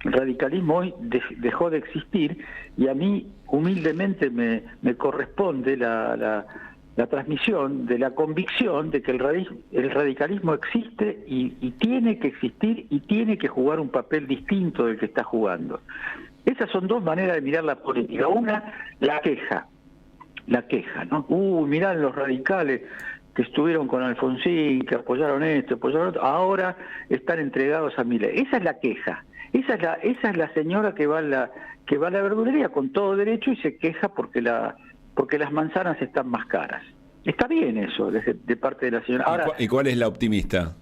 El radicalismo hoy dejó de existir y a mí humildemente me corresponde la la transmisión de la convicción de que el radicalismo existe y tiene que existir y tiene que jugar un papel distinto del que está jugando. Esas son dos maneras de mirar la política. Una, la queja, ¿no? Mirá los radicales que estuvieron con Alfonsín, que apoyaron esto, apoyaron otro, ahora están entregados a Milei. Esa es la queja. Esa es la señora que va a la verdulería con todo derecho y se queja porque las manzanas están más caras. Está bien eso de parte de la señora. Ahora, ¿Y cuál es la optimista?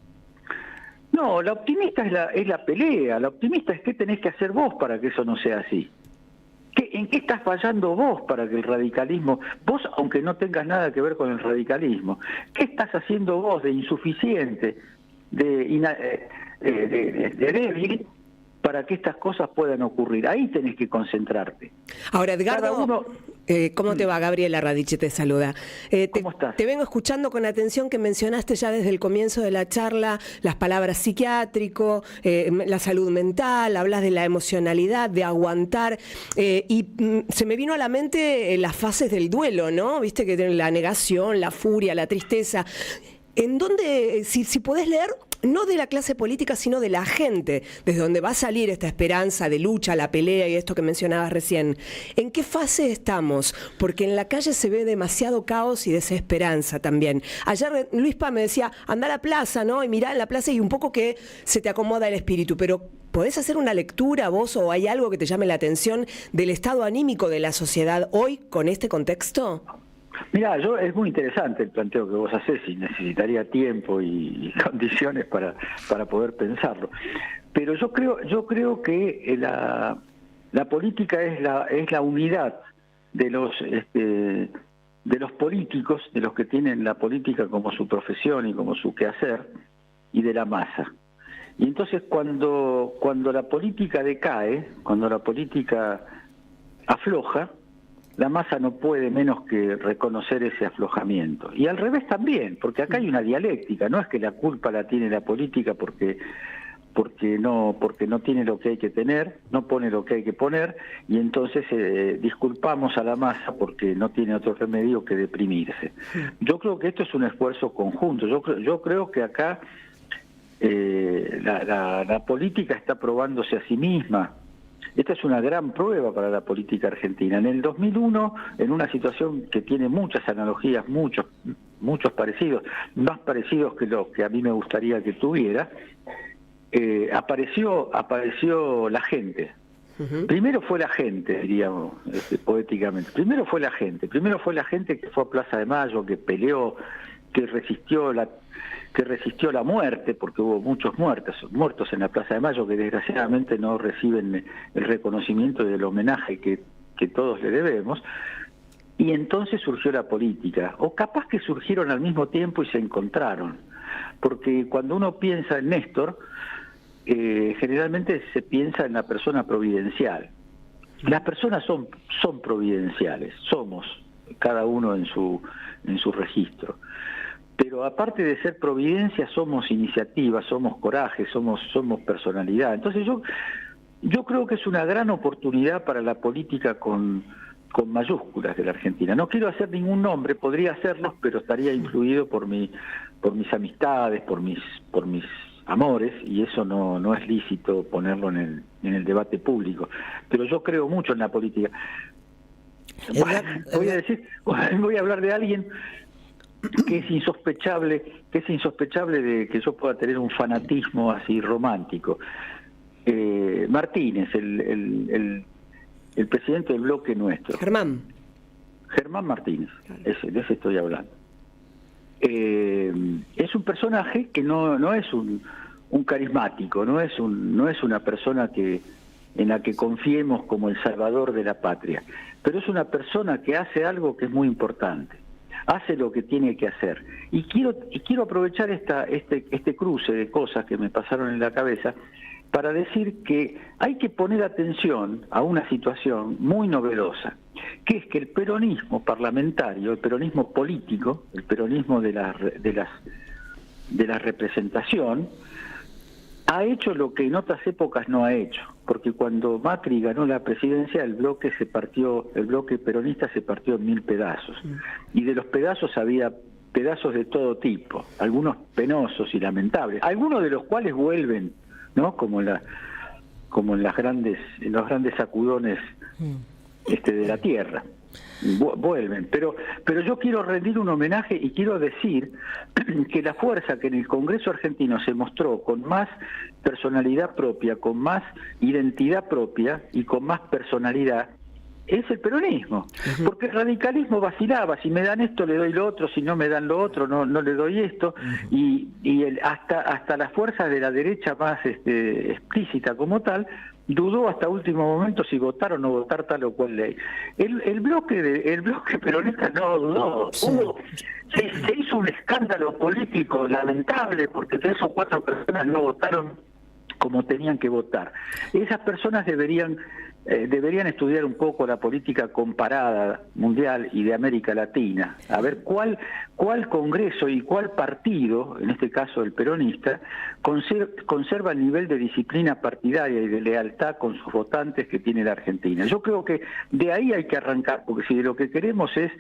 No, la optimista es la pelea. La optimista es qué tenés que hacer vos para que eso no sea así. ¿En qué estás fallando vos para que el radicalismo, vos aunque no tengas nada que ver con el radicalismo, qué estás haciendo vos de insuficiente, de débil, para que estas cosas puedan ocurrir? Ahí tenés que concentrarte. Ahora, Edgardo, ¿cómo te va? Gabriela Radice te saluda. ¿Cómo estás? Te vengo escuchando con atención que mencionaste ya desde el comienzo de la charla las palabras psiquiátrico, la salud mental, hablas de la emocionalidad, de aguantar, y se me vino a la mente las fases del duelo, ¿no? Viste que tienen la negación, la furia, la tristeza. ¿En dónde, si podés leer, no de la clase política, sino de la gente, desde donde va a salir esta esperanza de lucha, la pelea y esto que mencionabas recién? ¿En qué fase estamos? Porque en la calle se ve demasiado caos y desesperanza también. Ayer Luis Pa me decía, anda a la plaza, ¿no? Y mirá en la plaza y un poco que se te acomoda el espíritu, pero ¿podés hacer una lectura vos o hay algo que te llame la atención del estado anímico de la sociedad hoy con este contexto? Mirá, es muy interesante el planteo que vos hacés y necesitaría tiempo y condiciones para poder pensarlo. Pero yo creo que la política es la unidad de los políticos, de los que tienen la política como su profesión y como su quehacer, y de la masa. Y entonces cuando la política decae, cuando la política afloja, la masa no puede menos que reconocer ese aflojamiento. Y al revés también, porque acá hay una dialéctica, no es que la culpa la tiene la política porque no tiene lo que hay que tener, no pone lo que hay que poner, y entonces disculpamos a la masa porque no tiene otro remedio que deprimirse. Yo creo que esto es un esfuerzo conjunto. Yo creo que acá la política está probándose a sí misma. Esta es una gran prueba para la política argentina. En el 2001, en una situación que tiene muchas analogías, muchos parecidos, más parecidos que los que a mí me gustaría que tuviera, apareció la gente. Primero fue la gente, diríamos poéticamente. Primero fue la gente que fue a Plaza de Mayo, que peleó, que resistió la muerte, porque hubo muchos muertos en la Plaza de Mayo que desgraciadamente no reciben el reconocimiento del homenaje que todos le debemos. Y entonces surgió la política, o capaz que surgieron al mismo tiempo y se encontraron, porque cuando uno piensa en Néstor, generalmente se piensa en la persona providencial. Las personas son providenciales, somos cada uno en su registro. Pero aparte de ser providencia, somos iniciativa, somos coraje, somos personalidad. Entonces yo creo que es una gran oportunidad para la política con mayúsculas de la Argentina. No quiero hacer ningún nombre, podría hacerlos, pero estaría influido por mis amistades, por mis amores, y eso no es lícito ponerlo en el debate público. Pero yo creo mucho en la política. Voy a hablar de alguien que es insospechable de que yo pueda tener un fanatismo así romántico. Martínez, el presidente del bloque nuestro. Germán Martínez, de ese estoy hablando. Es un personaje que no es un carismático, no es una persona en la que confiemos como el salvador de la patria, pero es una persona que hace algo que es muy importante. Hace lo que tiene que hacer. Y quiero aprovechar este cruce de cosas que me pasaron en la cabeza para decir que hay que poner atención a una situación muy novedosa, que es que el peronismo parlamentario, el peronismo político, el peronismo de la representación, ha hecho lo que en otras épocas no ha hecho, porque cuando Macri ganó la presidencia, el bloque peronista se partió en 1000 pedazos, y de los pedazos había pedazos de todo tipo, algunos penosos y lamentables, algunos de los cuales vuelven, ¿no? Como en los grandes sacudones de la tierra. Vuelven, pero yo quiero rendir un homenaje y quiero decir que la fuerza que en el Congreso argentino se mostró con más personalidad propia, con más identidad propia y con más personalidad es el peronismo, porque el radicalismo vacilaba, si me dan esto le doy lo otro, si no me dan lo otro no le doy esto, y hasta las fuerzas de la derecha más explícita como tal dudó hasta último momento si votar o no votar tal o cual ley. El bloque peronista no dudó. Se hizo un escándalo político lamentable porque 3 o 4 personas no votaron como tenían que votar. Esas personas deberían estudiar un poco la política comparada mundial y de América Latina, a ver cuál congreso y cuál partido, en este caso el peronista, conserva el nivel de disciplina partidaria y de lealtad con sus votantes que tiene la Argentina. Yo creo que de ahí hay que arrancar, porque si de lo que queremos es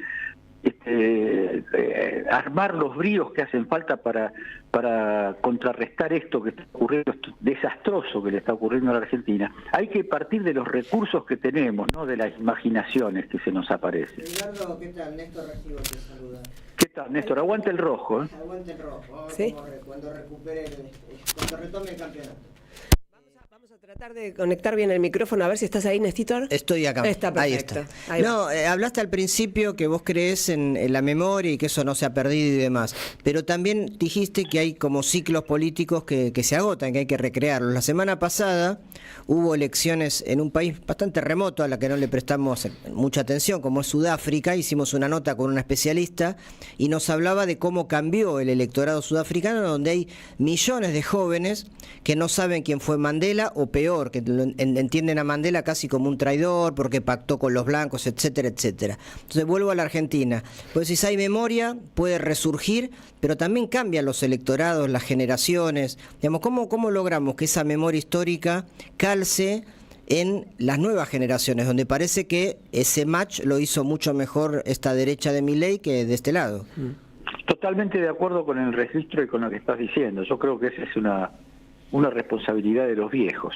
armar los bríos que hacen falta para contrarrestar esto que está ocurriendo, esto desastroso que le está ocurriendo a la Argentina, hay que partir de los recursos que tenemos, no de las imaginaciones que se nos aparecen. Ricardo, ¿qué tal? Néstor Recibo te saluda. ¿Qué tal, Néstor? Aguante el rojo. Aguante el rojo. Vamos ¿Sí? a ver cuando retome el campeonato. Vamos a tratar de conectar bien el micrófono, a ver si estás ahí, Néstor. Estoy acá. Está perfecto. Ahí está. No, hablaste al principio que vos creés en la memoria y que eso no se ha perdido y demás, pero también dijiste que hay como ciclos políticos que se agotan, que hay que recrearlos. La semana pasada hubo elecciones en un país bastante remoto a la que no le prestamos mucha atención, como es Sudáfrica. Hicimos una nota con una especialista y nos hablaba de cómo cambió el electorado sudafricano, donde hay millones de jóvenes que no saben quién fue Mandela, o peor, que entienden a Mandela casi como un traidor porque pactó con los blancos, etcétera, etcétera. Entonces vuelvo a la Argentina. Pues si hay memoria, puede resurgir, pero también cambian los electorados, las generaciones. Digamos, ¿cómo logramos que esa memoria histórica calce en las nuevas generaciones, donde parece que ese match lo hizo mucho mejor esta derecha de Milei que de este lado? Totalmente de acuerdo con el registro y con lo que estás diciendo. Yo creo que esa es una responsabilidad de los viejos.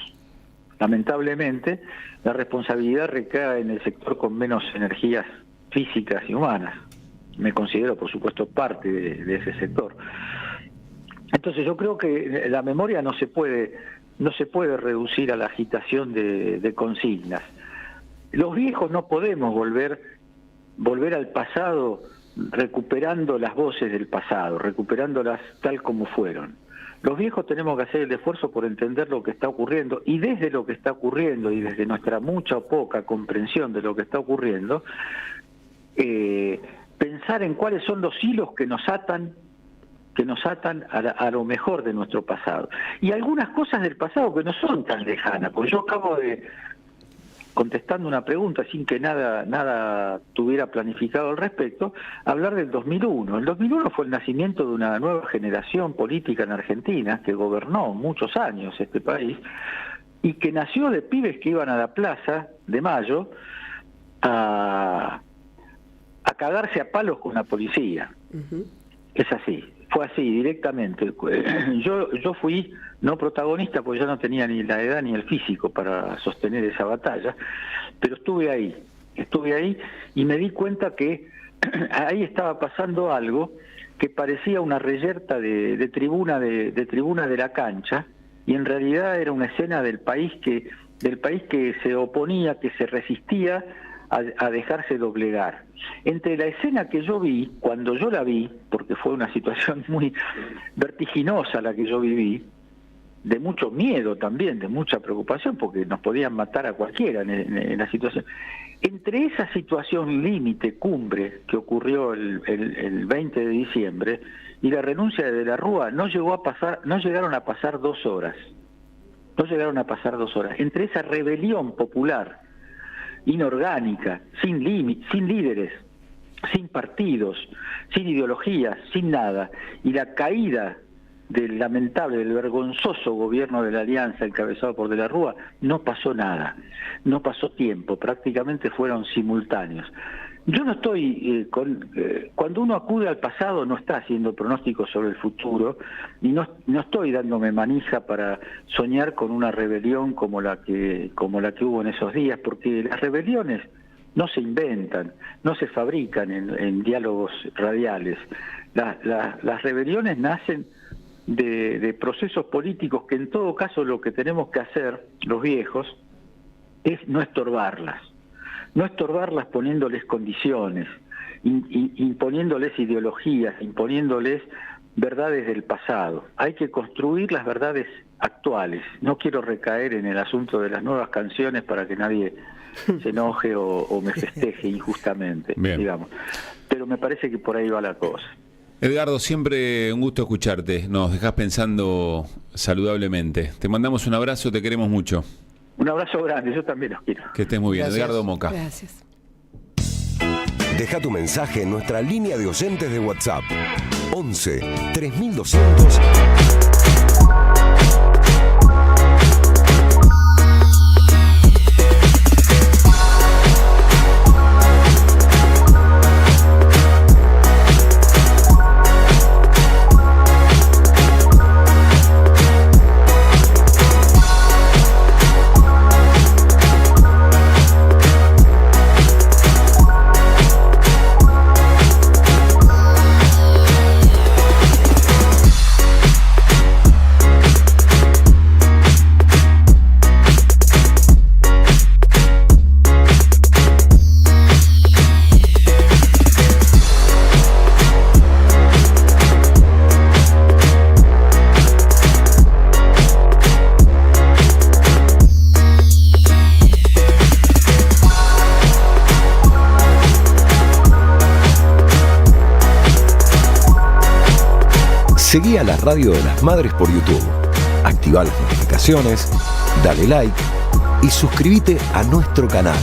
Lamentablemente, la responsabilidad recae en el sector con menos energías físicas y humanas. Me considero, por supuesto, parte de ese sector. Entonces, yo creo que la memoria no se puede reducir a la agitación de consignas. Los viejos no podemos volver al pasado recuperando las voces del pasado, recuperándolas tal como fueron. Los viejos tenemos que hacer el esfuerzo por entender lo que está ocurriendo, y desde lo que está ocurriendo y desde nuestra mucha o poca comprensión de lo que está ocurriendo, pensar en cuáles son los hilos que nos atan a lo mejor de nuestro pasado. Y algunas cosas del pasado que no son tan lejanas, porque yo acabo de, contestando una pregunta sin que nada tuviera planificado al respecto, hablar del 2001. El 2001 fue el nacimiento de una nueva generación política en Argentina que gobernó muchos años este país y que nació de pibes que iban a la Plaza de Mayo a cagarse a palos con la policía. Es así, fue así directamente. Yo fui no protagonista porque yo no tenía ni la edad ni el físico para sostener esa batalla, pero estuve ahí y me di cuenta que ahí estaba pasando algo que parecía una reyerta de tribuna de la cancha, y en realidad era una escena del país que se oponía, que se resistía a dejarse doblegar. Entre la escena que yo vi, cuando yo la vi, porque fue una situación muy vertiginosa la que yo viví, de mucho miedo también, de mucha preocupación, porque nos podían matar a cualquiera en la situación. Entre esa situación límite, cumbre, que ocurrió el 20 de diciembre, y la renuncia de la Rúa, no llegaron a pasar 2 horas. No llegaron a pasar 2 horas. Entre esa rebelión popular, inorgánica, sin líderes, sin partidos, sin ideologías, sin nada, y la caída del lamentable, del vergonzoso gobierno de la Alianza encabezado por De la Rúa, no pasó nada, no pasó tiempo, prácticamente fueron simultáneos. Yo no estoy, cuando uno acude al pasado no está haciendo pronósticos sobre el futuro, y no estoy dándome manija para soñar con una rebelión como la que hubo en esos días, porque las rebeliones no se inventan, no se fabrican en diálogos radiales. Las rebeliones nacen de procesos políticos que en todo caso lo que tenemos que hacer, los viejos, es no estorbarlas poniéndoles condiciones, imponiéndoles ideologías, imponiéndoles verdades del pasado. Hay que construir las verdades actuales. No quiero recaer en el asunto de las nuevas canciones para que nadie se enoje o me festeje injustamente, digamos. Pero me parece que por ahí va la cosa. Edgardo, siempre un gusto escucharte. Nos dejás pensando saludablemente. Te mandamos un abrazo, te queremos mucho. Un abrazo grande, yo también los quiero. Que estés muy bien. Gracias. Edgardo Moca. Gracias. Deja tu mensaje en nuestra línea de oyentes de WhatsApp. 11 3200. Seguí a la Radio de las Madres por YouTube. Activa las notificaciones, dale like y suscríbete a nuestro canal.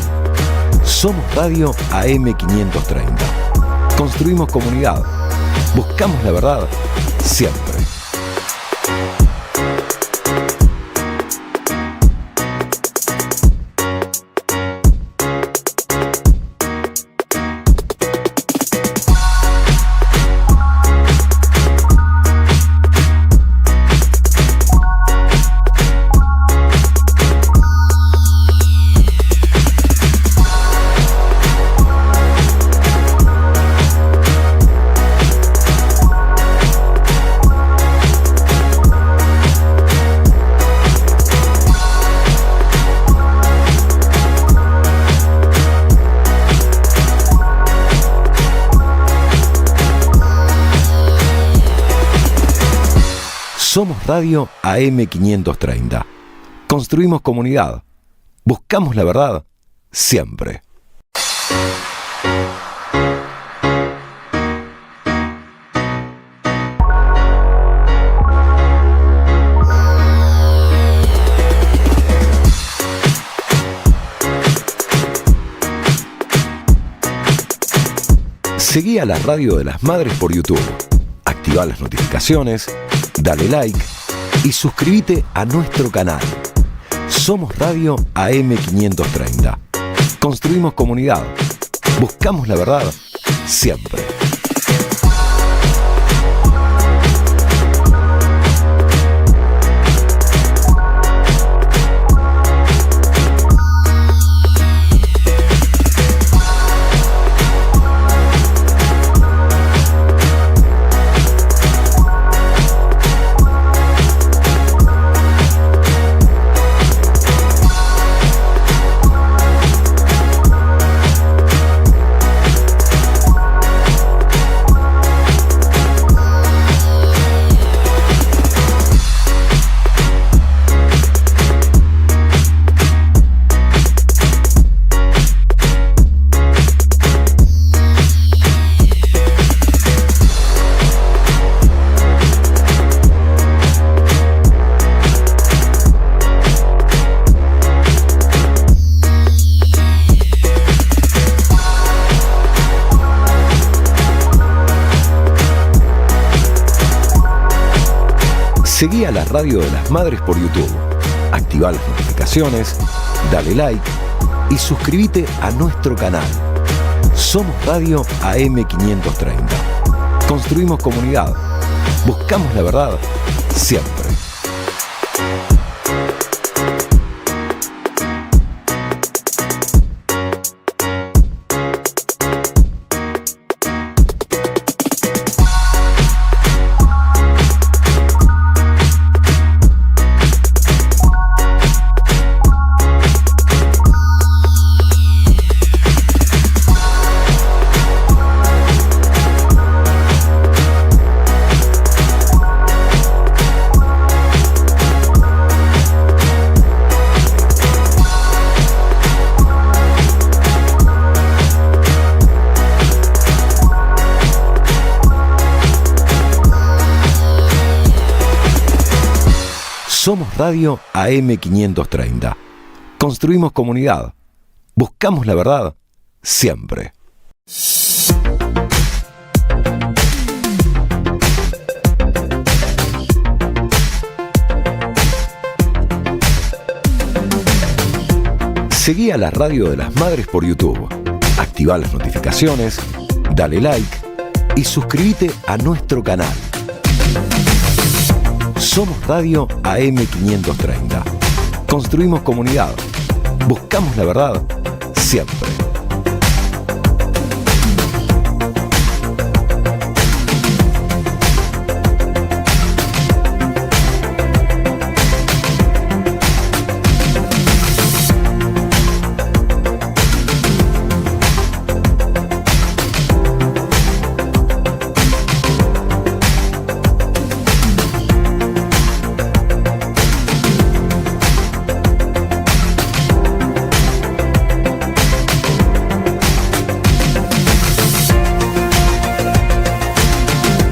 Somos Radio AM530. Construimos comunidad. Buscamos la verdad siempre. Somos Radio AM530. Construimos comunidad. Buscamos la verdad siempre. Seguí a la Radio de las Madres por YouTube. Activa las notificaciones, dale like y suscríbete a nuestro canal. Somos Radio AM530. Construimos comunidad. Buscamos la verdad siempre. Seguí a la Radio de las Madres por YouTube. Activá las notificaciones, dale like y suscríbete a nuestro canal. Somos Radio AM530. Construimos comunidad. Buscamos la verdad siempre. Somos Radio AM530. Construimos comunidad. Buscamos la verdad siempre. Seguí a la Radio de las Madres por YouTube. Activá las notificaciones, dale like y suscríbete a nuestro canal. Somos Radio AM530. Construimos comunidad. Buscamos la verdad siempre.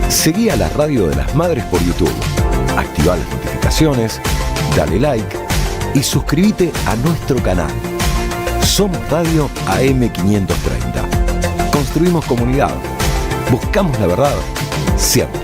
Seguí a la Radio de las Madres por YouTube. Activá las notificaciones, dale like y suscríbete a nuestro canal. Somos Radio AM530. Construimos comunidad. Buscamos la verdad siempre.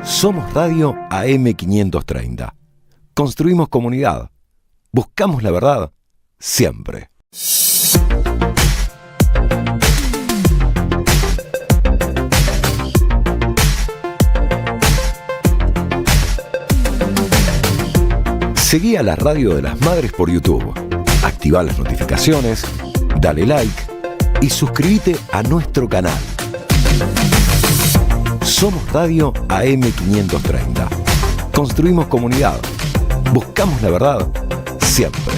Somos Radio AM530. Construimos comunidad. Buscamos la verdad siempre. Seguí a la Radio de las Madres por YouTube. Activá las notificaciones, dale like y suscríbete a nuestro canal. Somos Radio AM530. Construimos comunidad. Buscamos la verdad siempre.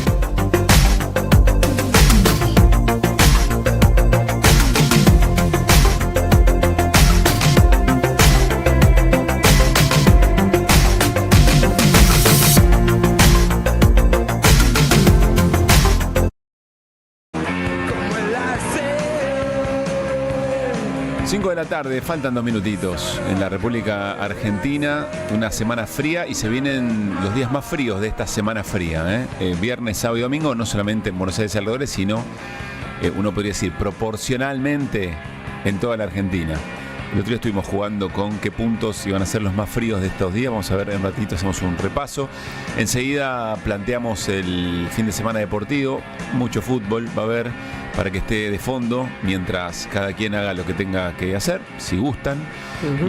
De la tarde, faltan 2 minutitos en la República Argentina, una semana fría y se vienen los días más fríos de esta semana fría, viernes, sábado y domingo, no solamente en Buenos Aires y alrededores, sino uno podría decir proporcionalmente en toda la Argentina. El otro día estuvimos jugando con qué puntos iban a ser los más fríos de estos días. Vamos a ver en un ratito, hacemos un repaso. Enseguida planteamos el fin de semana deportivo. Mucho fútbol va a haber para que esté de fondo mientras cada quien haga lo que tenga que hacer, si gustan.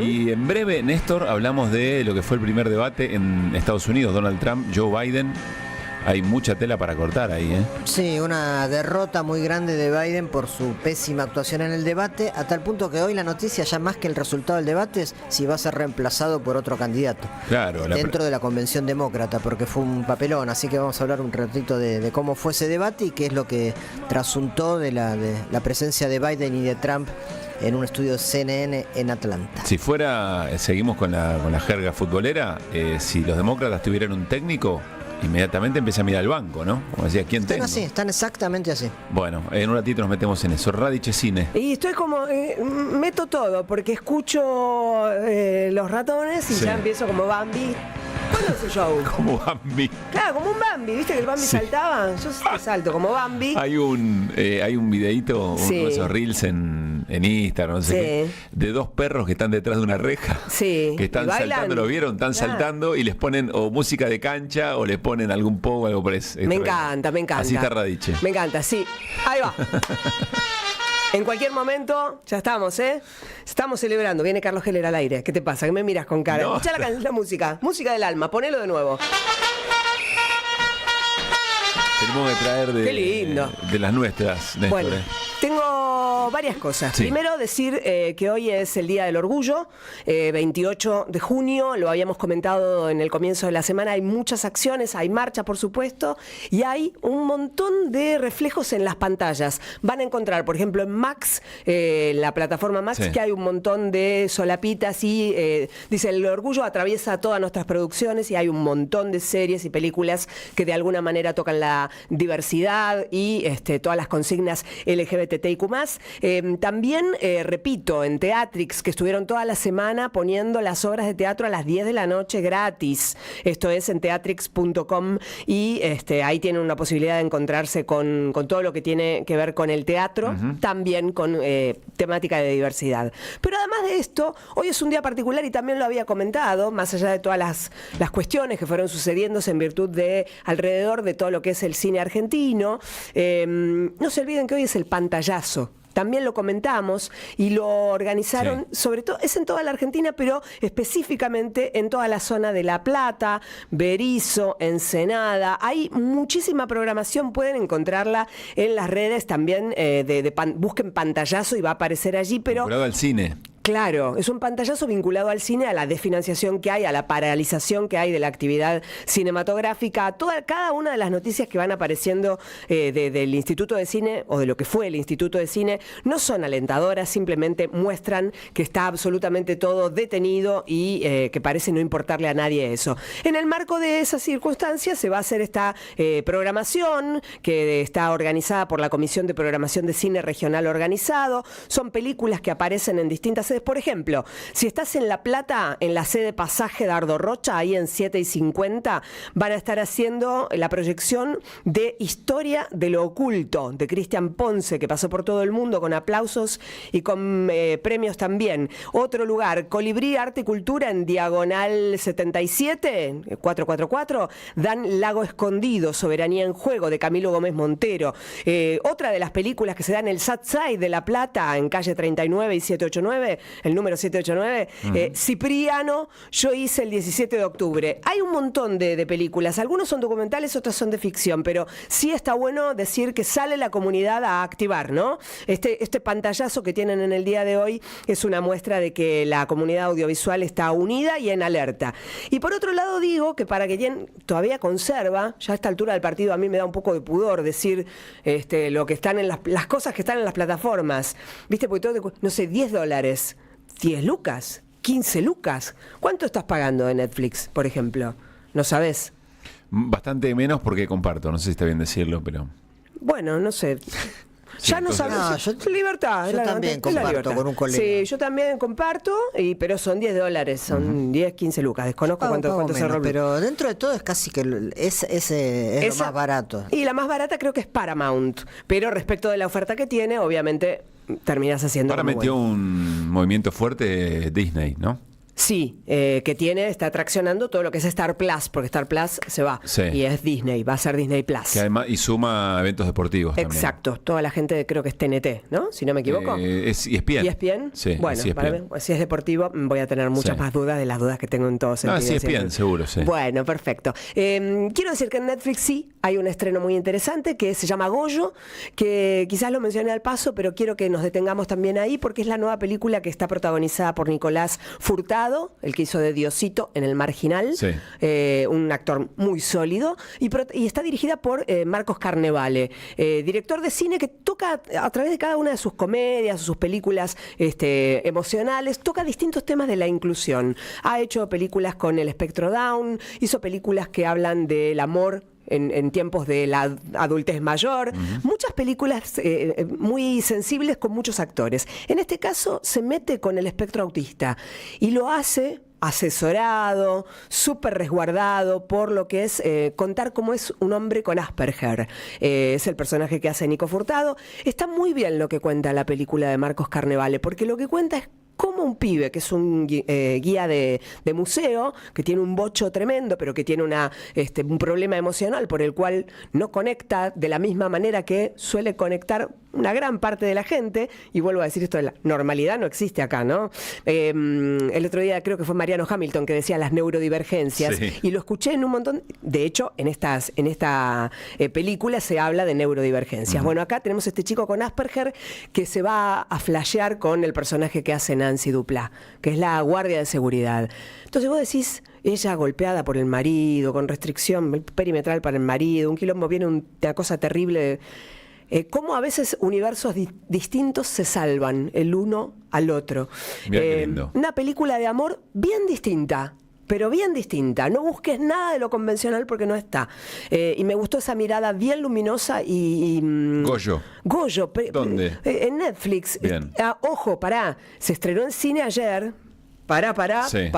Y en breve, Néstor, hablamos de lo que fue el primer debate en Estados Unidos, Donald Trump, Joe Biden. Hay mucha tela para cortar ahí, ¿eh? Sí, una derrota muy grande de Biden por su pésima actuación en el debate, a tal punto que hoy la noticia, ya más que el resultado del debate, es si va a ser reemplazado por otro candidato. Claro. Dentro de la convención demócrata, porque fue un papelón. Así que vamos a hablar un ratito de cómo fue ese debate y qué es lo que trasuntó de la presencia de Biden y de Trump en un estudio de CNN en Atlanta. Si fuera, seguimos con la jerga futbolera, si los demócratas tuvieran un técnico, inmediatamente empecé a mirar el banco, ¿no? Como decía, ¿quién Están tengo? así, están exactamente así. Bueno, en un ratito nos metemos en eso. Radice Cine. Y estoy como, meto todo, porque escucho los ratones y Sí. ya empiezo como Bambi. ¿Cuándo es el show? Como Bambi. Claro, como un Bambi, ¿viste que el Bambi saltaba? Yo salto como Bambi. Hay un videíto, Sí. uno de esos reels en Instagram, no sé Sí. qué, de dos perros que están detrás de una reja. Sí. Que están y bailan. saltando, ¿lo vieron? Están Claro. saltando y les ponen o música de cancha o les ponen algún poco o algo por eso. Me encanta, me encanta. Así está Radice. Me encanta, sí. Ahí va. En cualquier momento, ya estamos, ¿eh? Estamos celebrando. Viene Carlos Heller al aire. ¿Qué te pasa? ¿Qué me miras con cara? No. Escuchá la música. Música del alma. Ponelo de nuevo. Tenemos que traer Qué lindo. de las nuestras, Néstor. Bueno, tengo varias cosas. Sí. Primero, decir que hoy es el Día del Orgullo, 28 de junio, lo habíamos comentado en el comienzo de la semana, hay muchas acciones, hay marcha, por supuesto, y hay un montón de reflejos en las pantallas. Van a encontrar, por ejemplo, en Max, la plataforma Max, Sí. que hay un montón de solapitas y dice, el orgullo atraviesa todas nuestras producciones y hay un montón de series y películas que de alguna manera tocan la diversidad y todas las consignas LGBTIQ+. También, repito, en Teatrix, que estuvieron toda la semana poniendo las obras de teatro a las 10 de la noche gratis. Esto es en teatrix.com y ahí tienen una posibilidad de encontrarse con todo lo que tiene que ver con el teatro, también con temática de diversidad. Pero además de esto, hoy es un día particular y también lo había comentado, más allá de todas las cuestiones que fueron sucediéndose en virtud de alrededor de todo lo que es el cine argentino. No se olviden que hoy es el pantallazo. También lo comentamos y lo organizaron, sobre todo, es en toda la Argentina, pero específicamente en toda la zona de La Plata, Berizo, Ensenada. Hay muchísima programación, pueden encontrarla en las redes también, busquen pantallazo y va a aparecer allí, pero... Vinculado al cine. Claro, es un pantallazo vinculado al cine, a la desfinanciación que hay, a la paralización que hay de la actividad cinematográfica, a cada una de las noticias que van apareciendo del Instituto de Cine o de lo que fue el Instituto de Cine, no son alentadoras, simplemente muestran que está absolutamente todo detenido y que parece no importarle a nadie eso. En el marco de esas circunstancias se va a hacer esta programación que está organizada por la Comisión de Programación de Cine Regional Organizado. Son películas que aparecen en distintas sedes. Por ejemplo, si estás en La Plata, en la sede Pasaje Dardo Rocha, ahí en 7:50, van a estar haciendo la proyección de Historia de lo Oculto, de Cristian Ponce, que pasó por todo el mundo con aplausos y con premios también. Otro lugar, Colibrí Arte y Cultura, en Diagonal 77, 444, dan Lago Escondido, Soberanía en Juego, de Camilo Gómez Montero. Otra de las películas que se dan en el Satsai de La Plata, en calle 39 y 789, el número 789, Cipriano, yo hice el 17 de octubre. Hay un montón de películas, algunos son documentales, otras son de ficción, pero sí está bueno decir que sale la comunidad a activar, ¿no? Este pantallazo que tienen en el día de hoy es una muestra de que la comunidad audiovisual está unida y en alerta. Y por otro lado digo que para quien todavía conserva, ya a esta altura del partido a mí me da un poco de pudor decir lo que están en las cosas que están en las plataformas, ¿viste? Porque todo, no sé, $10, 10 lucas, 15 lucas. ¿Cuánto estás pagando de Netflix, por ejemplo? ¿No sabes? Bastante menos porque comparto, no sé si está bien decirlo, pero... Bueno, no sé. Ya no sabes. Libertad. Yo también comparto con un colega. Sí, yo también comparto, pero son $10, son 10, 15 lucas. Desconozco cuánto se rompe. Pero dentro de todo es casi que es lo más barato. Y la más barata creo que es Paramount. Pero respecto de la oferta que tiene, obviamente terminas haciendo. Ahora metió un movimiento fuerte Disney, ¿no? Sí, que está traccionando todo lo que es Star Plus, porque Star Plus se va. Sí. Y es Disney, va a ser Disney Plus. Que además, y suma eventos deportivos Exacto, toda la gente creo que es TNT, ¿no? Si no me equivoco. Es ESPN. ¿ESPN? Sí, bueno, es para mí, si es deportivo voy a tener muchas más dudas de las dudas que tengo en todo sentido. Sí, ESPN, seguro, sí. Bueno, perfecto. Quiero decir que en Netflix sí hay un estreno muy interesante que se llama Goyo, que quizás lo mencioné al paso, pero quiero que nos detengamos también ahí porque es la nueva película que está protagonizada por Nicolás Furtado, el que hizo de Diosito en El Marginal, Sí. un actor muy sólido, y está dirigida por Marcos Carnevale, director de cine que toca a través de cada una de sus comedias, sus películas emocionales, toca distintos temas de la inclusión. Ha hecho películas con el espectro Down, hizo películas que hablan del amor en tiempos de la adultez mayor, muchas películas muy sensibles con muchos actores. En este caso se mete con el espectro autista y lo hace asesorado, súper resguardado por lo que es contar cómo es un hombre con Asperger. Es el personaje que hace Nico Furtado. Está muy bien lo que cuenta la película de Marcos Carnevale, porque lo que cuenta es cómo un pibe, que es un guía de museo, que tiene un bocho tremendo, pero que tiene un problema emocional por el cual no conecta de la misma manera que suele conectar una gran parte de la gente, y vuelvo a decir esto, de la normalidad no existe acá, ¿no? El otro día creo que fue Mariano Hamilton que decía las neurodivergencias, sí. y lo escuché en un montón, de hecho, en esta película se habla de neurodivergencias. Bueno, acá tenemos este chico con Asperger que se va a flashear con el personaje que hace Nancy Duplá, que es la guardia de seguridad. Entonces vos decís, ella golpeada por el marido, con restricción perimetral para el marido, un quilombo, viene una cosa terrible. Cómo a veces universos distintos se salvan el uno al otro. Mirá qué lindo. Una película de amor bien distinta, pero bien distinta. No busques nada de lo convencional porque no está. Y me gustó esa mirada bien luminosa y Goyo. Goyo. ¿Dónde? En Netflix. Bien. Ojo, pará. Se estrenó en cine ayer. Pará. Sí.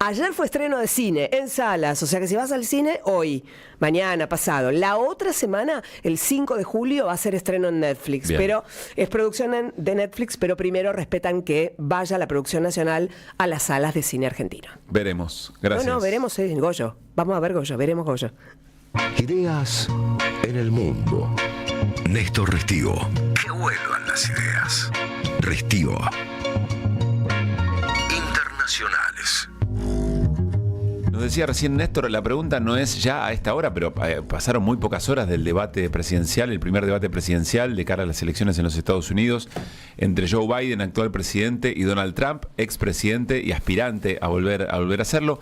Ayer fue estreno de cine en salas, o sea que si vas al cine hoy, mañana, pasado. La otra semana, el 5 de julio, va a ser estreno en Netflix. Bien. Pero es producción de Netflix, pero primero respetan que vaya la producción nacional a las salas de cine argentino. Veremos. Gracias. No, veremos Goyo. Vamos a ver Goyo, veremos Goyo. Ideas en el mundo. Néstor Restivo. Que vuelvan las ideas. Restivo. Internacionales. Nos decía recién Néstor, la pregunta no es ya a esta hora, pero pasaron muy pocas horas del debate presidencial, el primer debate presidencial de cara a las elecciones en los Estados Unidos, entre Joe Biden, actual presidente, y Donald Trump, expresidente y aspirante a volver a hacerlo.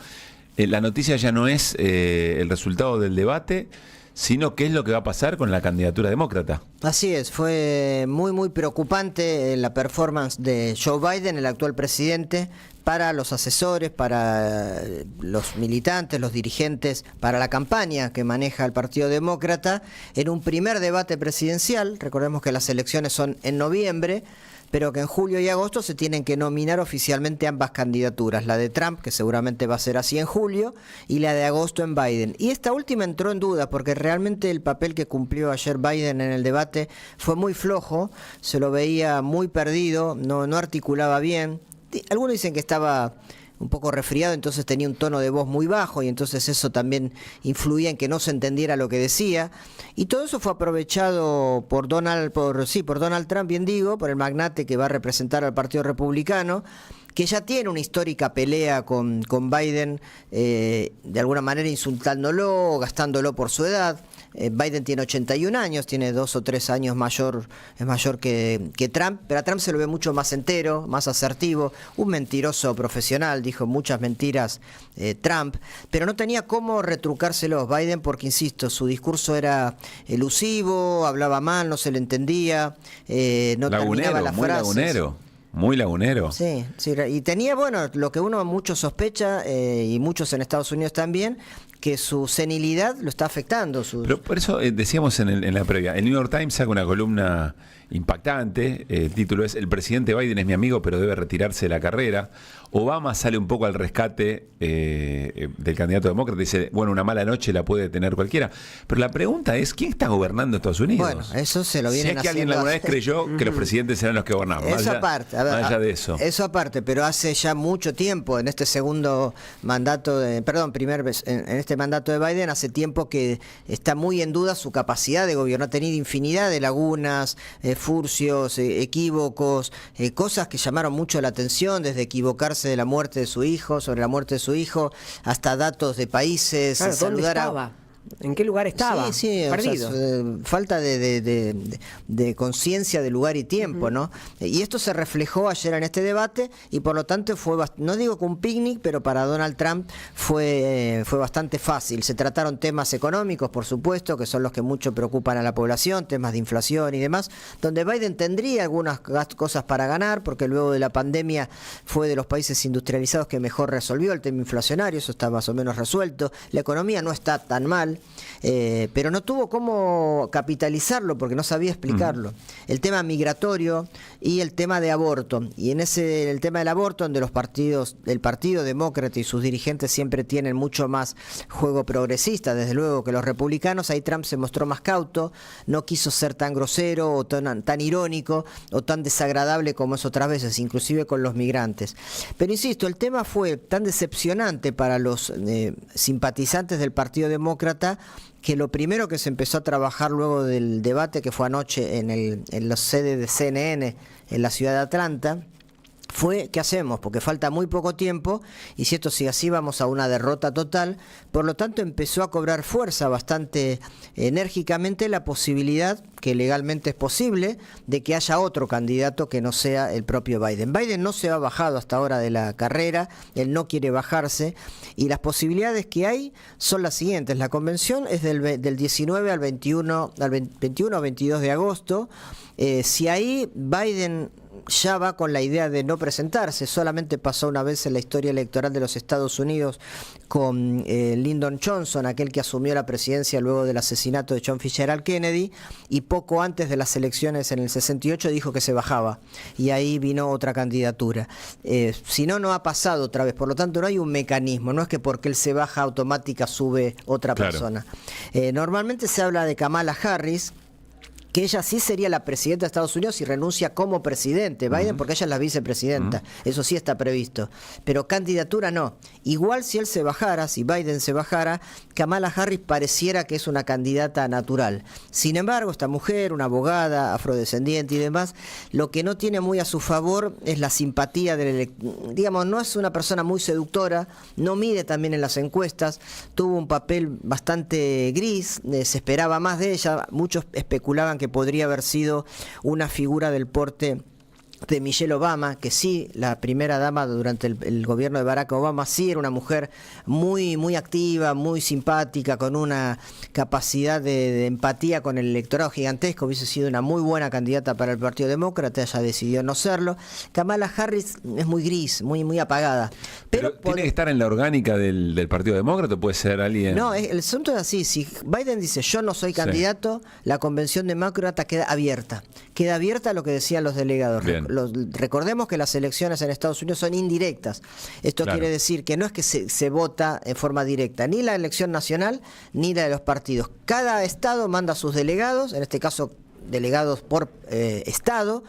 La noticia ya no es el resultado del debate, sino qué es lo que va a pasar con la candidatura demócrata. Así es, fue muy preocupante la performance de Joe Biden, el actual presidente, para los asesores, para los militantes, los dirigentes, para la campaña que maneja el Partido Demócrata en un primer debate presidencial. Recordemos que las elecciones son en noviembre, pero que en julio y agosto se tienen que nominar oficialmente ambas candidaturas, la de Trump, que seguramente va a ser así en julio, y la de agosto en Biden. Y esta última entró en duda porque realmente el papel que cumplió ayer Biden en el debate fue muy flojo, se lo veía muy perdido, no articulaba bien. Algunos dicen que estaba un poco resfriado, entonces tenía un tono de voz muy bajo y entonces eso también influía en que no se entendiera lo que decía. Y todo eso fue aprovechado por Donald Trump, bien digo, por el magnate que va a representar al Partido Republicano, que ya tiene una histórica pelea con Biden, de alguna manera insultándolo, gastándolo por su edad. Biden tiene 81 años, tiene 2 o 3 años mayor, es mayor que Trump, pero a Trump se lo ve mucho más entero, más asertivo, un mentiroso profesional, dijo muchas mentiras Trump, pero no tenía cómo retrucárselos Biden porque, insisto, su discurso era elusivo, hablaba mal, no se le entendía, no terminaba las frases. Muy lagunero. Sí, y tenía, bueno, lo que uno mucho sospecha, y muchos en Estados Unidos también, que su senilidad lo está afectando. Pero por eso decíamos en la previa, el New York Times saca una columna impactante, el título es "El presidente Biden es mi amigo pero debe retirarse de la carrera". Obama sale un poco al rescate del candidato demócrata y dice, bueno, una mala noche la puede tener cualquiera. Pero la pregunta es, ¿quién está gobernando Estados Unidos? Bueno, eso se lo vienen haciendo. Si es que alguien haciendo alguna vez creyó que los presidentes eran los que gobernaban. Eso aparte, más allá de eso. Eso aparte, pero hace ya mucho tiempo, en este segundo mandato, en este mandato de Biden, hace tiempo que está muy en duda su capacidad de gobierno. Ha tenido infinidad de lagunas, furcios, equívocos, cosas que llamaron mucho la atención, desde equivocarse de la muerte de su hijo, sobre la muerte de su hijo, hasta datos de países, claro, saludar ¿En qué lugar estaba? Sí, perdido. O sea, falta de conciencia de lugar y tiempo, ¿no? Y esto se reflejó ayer en este debate y por lo tanto fue, no digo que un picnic, pero para Donald Trump fue bastante fácil. Se trataron temas económicos, por supuesto, que son los que mucho preocupan a la población, temas de inflación y demás, donde Biden tendría algunas cosas para ganar, porque luego de la pandemia fue de los países industrializados que mejor resolvió el tema inflacionario, eso está más o menos resuelto. La economía no está tan mal, pero no tuvo cómo capitalizarlo porque no sabía explicarlo. El tema migratorio y el tema de aborto. Y en el tema del aborto, donde el Partido Demócrata y sus dirigentes siempre tienen mucho más juego progresista, desde luego, que los republicanos, ahí Trump se mostró más cauto, no quiso ser tan grosero o tan irónico o tan desagradable como es otras veces, inclusive con los migrantes. Pero insisto, el tema fue tan decepcionante para los simpatizantes del Partido Demócrata que lo primero que se empezó a trabajar luego del debate que fue anoche en la sede de CNN en la ciudad de Atlanta fue, ¿qué hacemos? Porque falta muy poco tiempo y si esto sigue así vamos a una derrota total. Por lo tanto empezó a cobrar fuerza bastante enérgicamente la posibilidad, que legalmente es posible, de que haya otro candidato que no sea el propio Biden. Biden no se ha bajado hasta ahora de la carrera, él no quiere bajarse y las posibilidades que hay son las siguientes. La convención es del 19 al 21 o 22 de agosto. Si ahí Biden ya va con la idea de no presentarse, solamente pasó una vez en la historia electoral de los Estados Unidos con Lyndon Johnson, aquel que asumió la presidencia luego del asesinato de John Fitzgerald Kennedy, y poco antes de las elecciones en el 68 dijo que se bajaba, y ahí vino otra candidatura. Si no, no ha pasado otra vez, por lo tanto no hay un mecanismo, no es que porque él se baja automática sube otra persona. Normalmente se habla de Kamala Harris, que ella sí sería la presidenta de Estados Unidos y renuncia como presidente. Biden, porque ella es la vicepresidenta. Eso sí está previsto. Pero candidatura no. Igual si él se bajara, si Biden se bajara, Kamala Harris pareciera que es una candidata natural. Sin embargo, esta mujer, una abogada, afrodescendiente y demás, lo que no tiene muy a su favor es la simpatía del electorado. Digamos, no es una persona muy seductora, no mide también en las encuestas, tuvo un papel bastante gris, se esperaba más de ella, muchos especulaban que podría haber sido una figura del porte de Michelle Obama, que sí, la primera dama durante el gobierno de Barack Obama, sí era una mujer muy, muy activa, muy simpática, con una capacidad de empatía con el electorado gigantesco, hubiese sido una muy buena candidata para el Partido Demócrata, ella decidió no serlo. Kamala Harris es muy gris, muy, muy apagada. Pero ¿tiene que estar en la orgánica del Partido Demócrata o puede ser alguien...? No, el asunto es así, si Biden dice yo no soy candidato, la convención demócrata queda abierta a lo que decían los delegados. Bien. Recordemos que las elecciones en Estados Unidos son indirectas. Esto quiere decir que no es que se vota en forma directa, ni la elección nacional ni la de los partidos. Cada estado manda a sus delegados, en este caso delegados por estado,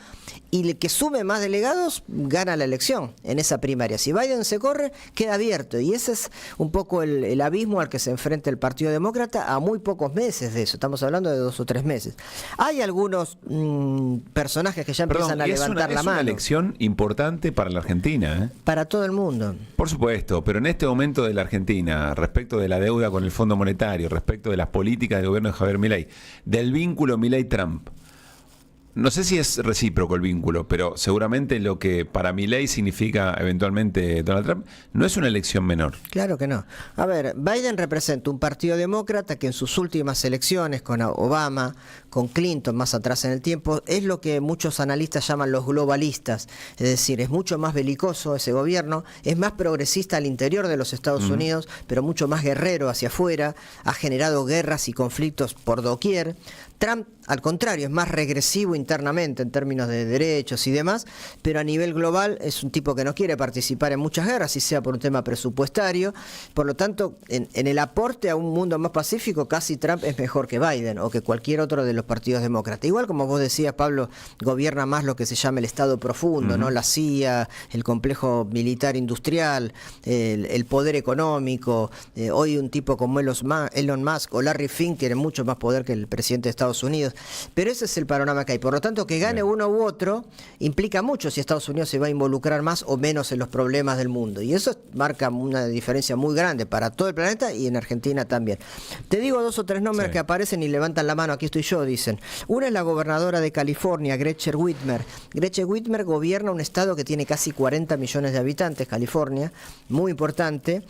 y el que sume más delegados gana la elección en esa primaria. Si Biden se corre, queda abierto, y ese es un poco el abismo al que se enfrenta el Partido Demócrata a muy pocos meses de eso, estamos hablando de 2 o 3 meses. Hay algunos personajes que ya empiezan a levantar la mano. Es una elección importante para la Argentina, ¿eh? Para todo el mundo. Por supuesto, pero en este momento de la Argentina, respecto de la deuda con el Fondo Monetario, respecto de las políticas del gobierno de Javier Milei, del vínculo Milei-Trump, no sé si es recíproco el vínculo, pero seguramente lo que para Milei significa eventualmente Donald Trump no es una elección menor. Claro que no. A ver, Biden representa un partido demócrata que en sus últimas elecciones con Obama, con Clinton más atrás en el tiempo, es lo que muchos analistas llaman los globalistas. Es decir, es mucho más belicoso ese gobierno, es más progresista al interior de los Estados Unidos, pero mucho más guerrero hacia afuera, ha generado guerras y conflictos por doquier. Trump, al contrario, es más regresivo internamente en términos de derechos y demás, pero a nivel global es un tipo que no quiere participar en muchas guerras, si sea por un tema presupuestario. Por lo tanto, en el aporte a un mundo más pacífico, casi Trump es mejor que Biden o que cualquier otro de los partidos demócratas. Igual, como vos decías, Pablo, gobierna más lo que se llama el Estado profundo, ¿no? La CIA, el complejo militar industrial, el poder económico. Hoy un tipo como Elon Musk o Larry Fink tiene mucho más poder que el presidente de Estados Estados Unidos. Pero ese es el panorama que hay. Por lo tanto, que gane uno u otro implica mucho si Estados Unidos se va a involucrar más o menos en los problemas del mundo. Y eso marca una diferencia muy grande para todo el planeta y en Argentina también. Te digo 2 o 3 nombres que aparecen y levantan la mano. Aquí estoy yo, dicen. Una es la gobernadora de California, Gretchen Whitmer. Gretchen Whitmer gobierna un estado que tiene casi 40 millones de habitantes, California, muy importante.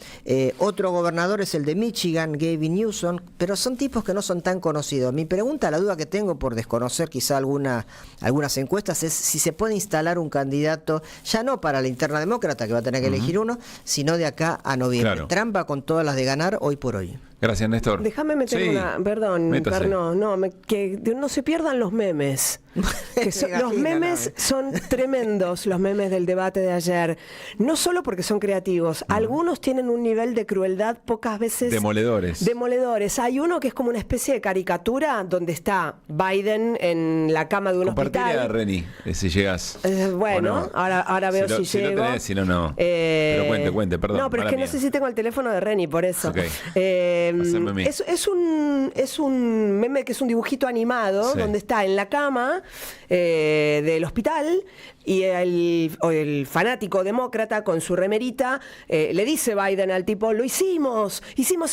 Otro gobernador es el de Michigan, Gavin Newsom, pero son tipos que no son tan conocidos. Mi pregunta, la duda que tengo por desconocer quizá algunas encuestas, es si se puede instalar un candidato, ya no para la interna demócrata, que va a tener que elegir uno, sino de acá a noviembre. Claro. Trump va con todas las de ganar hoy por hoy. Gracias, Néstor. Déjame meter una, perdón, que no se pierdan los memes. Los memes son tremendos, los memes del debate de ayer. No solo porque son creativos, algunos tienen un nivel de crueldad pocas veces demoledores. Hay uno que es como una especie de caricatura donde está Biden en la cama de un hospital. Compartile a Reni, si llegas. Bueno, ahora veo si llego. Lo tenés, si no. Pero cuente, perdón. No, pero es que no sé si tengo el teléfono de Reni, por eso. Okay. Es un meme que es un dibujito animado donde está en la cama del hospital y el fanático demócrata con su remerita le dice Biden al tipo: lo hicimos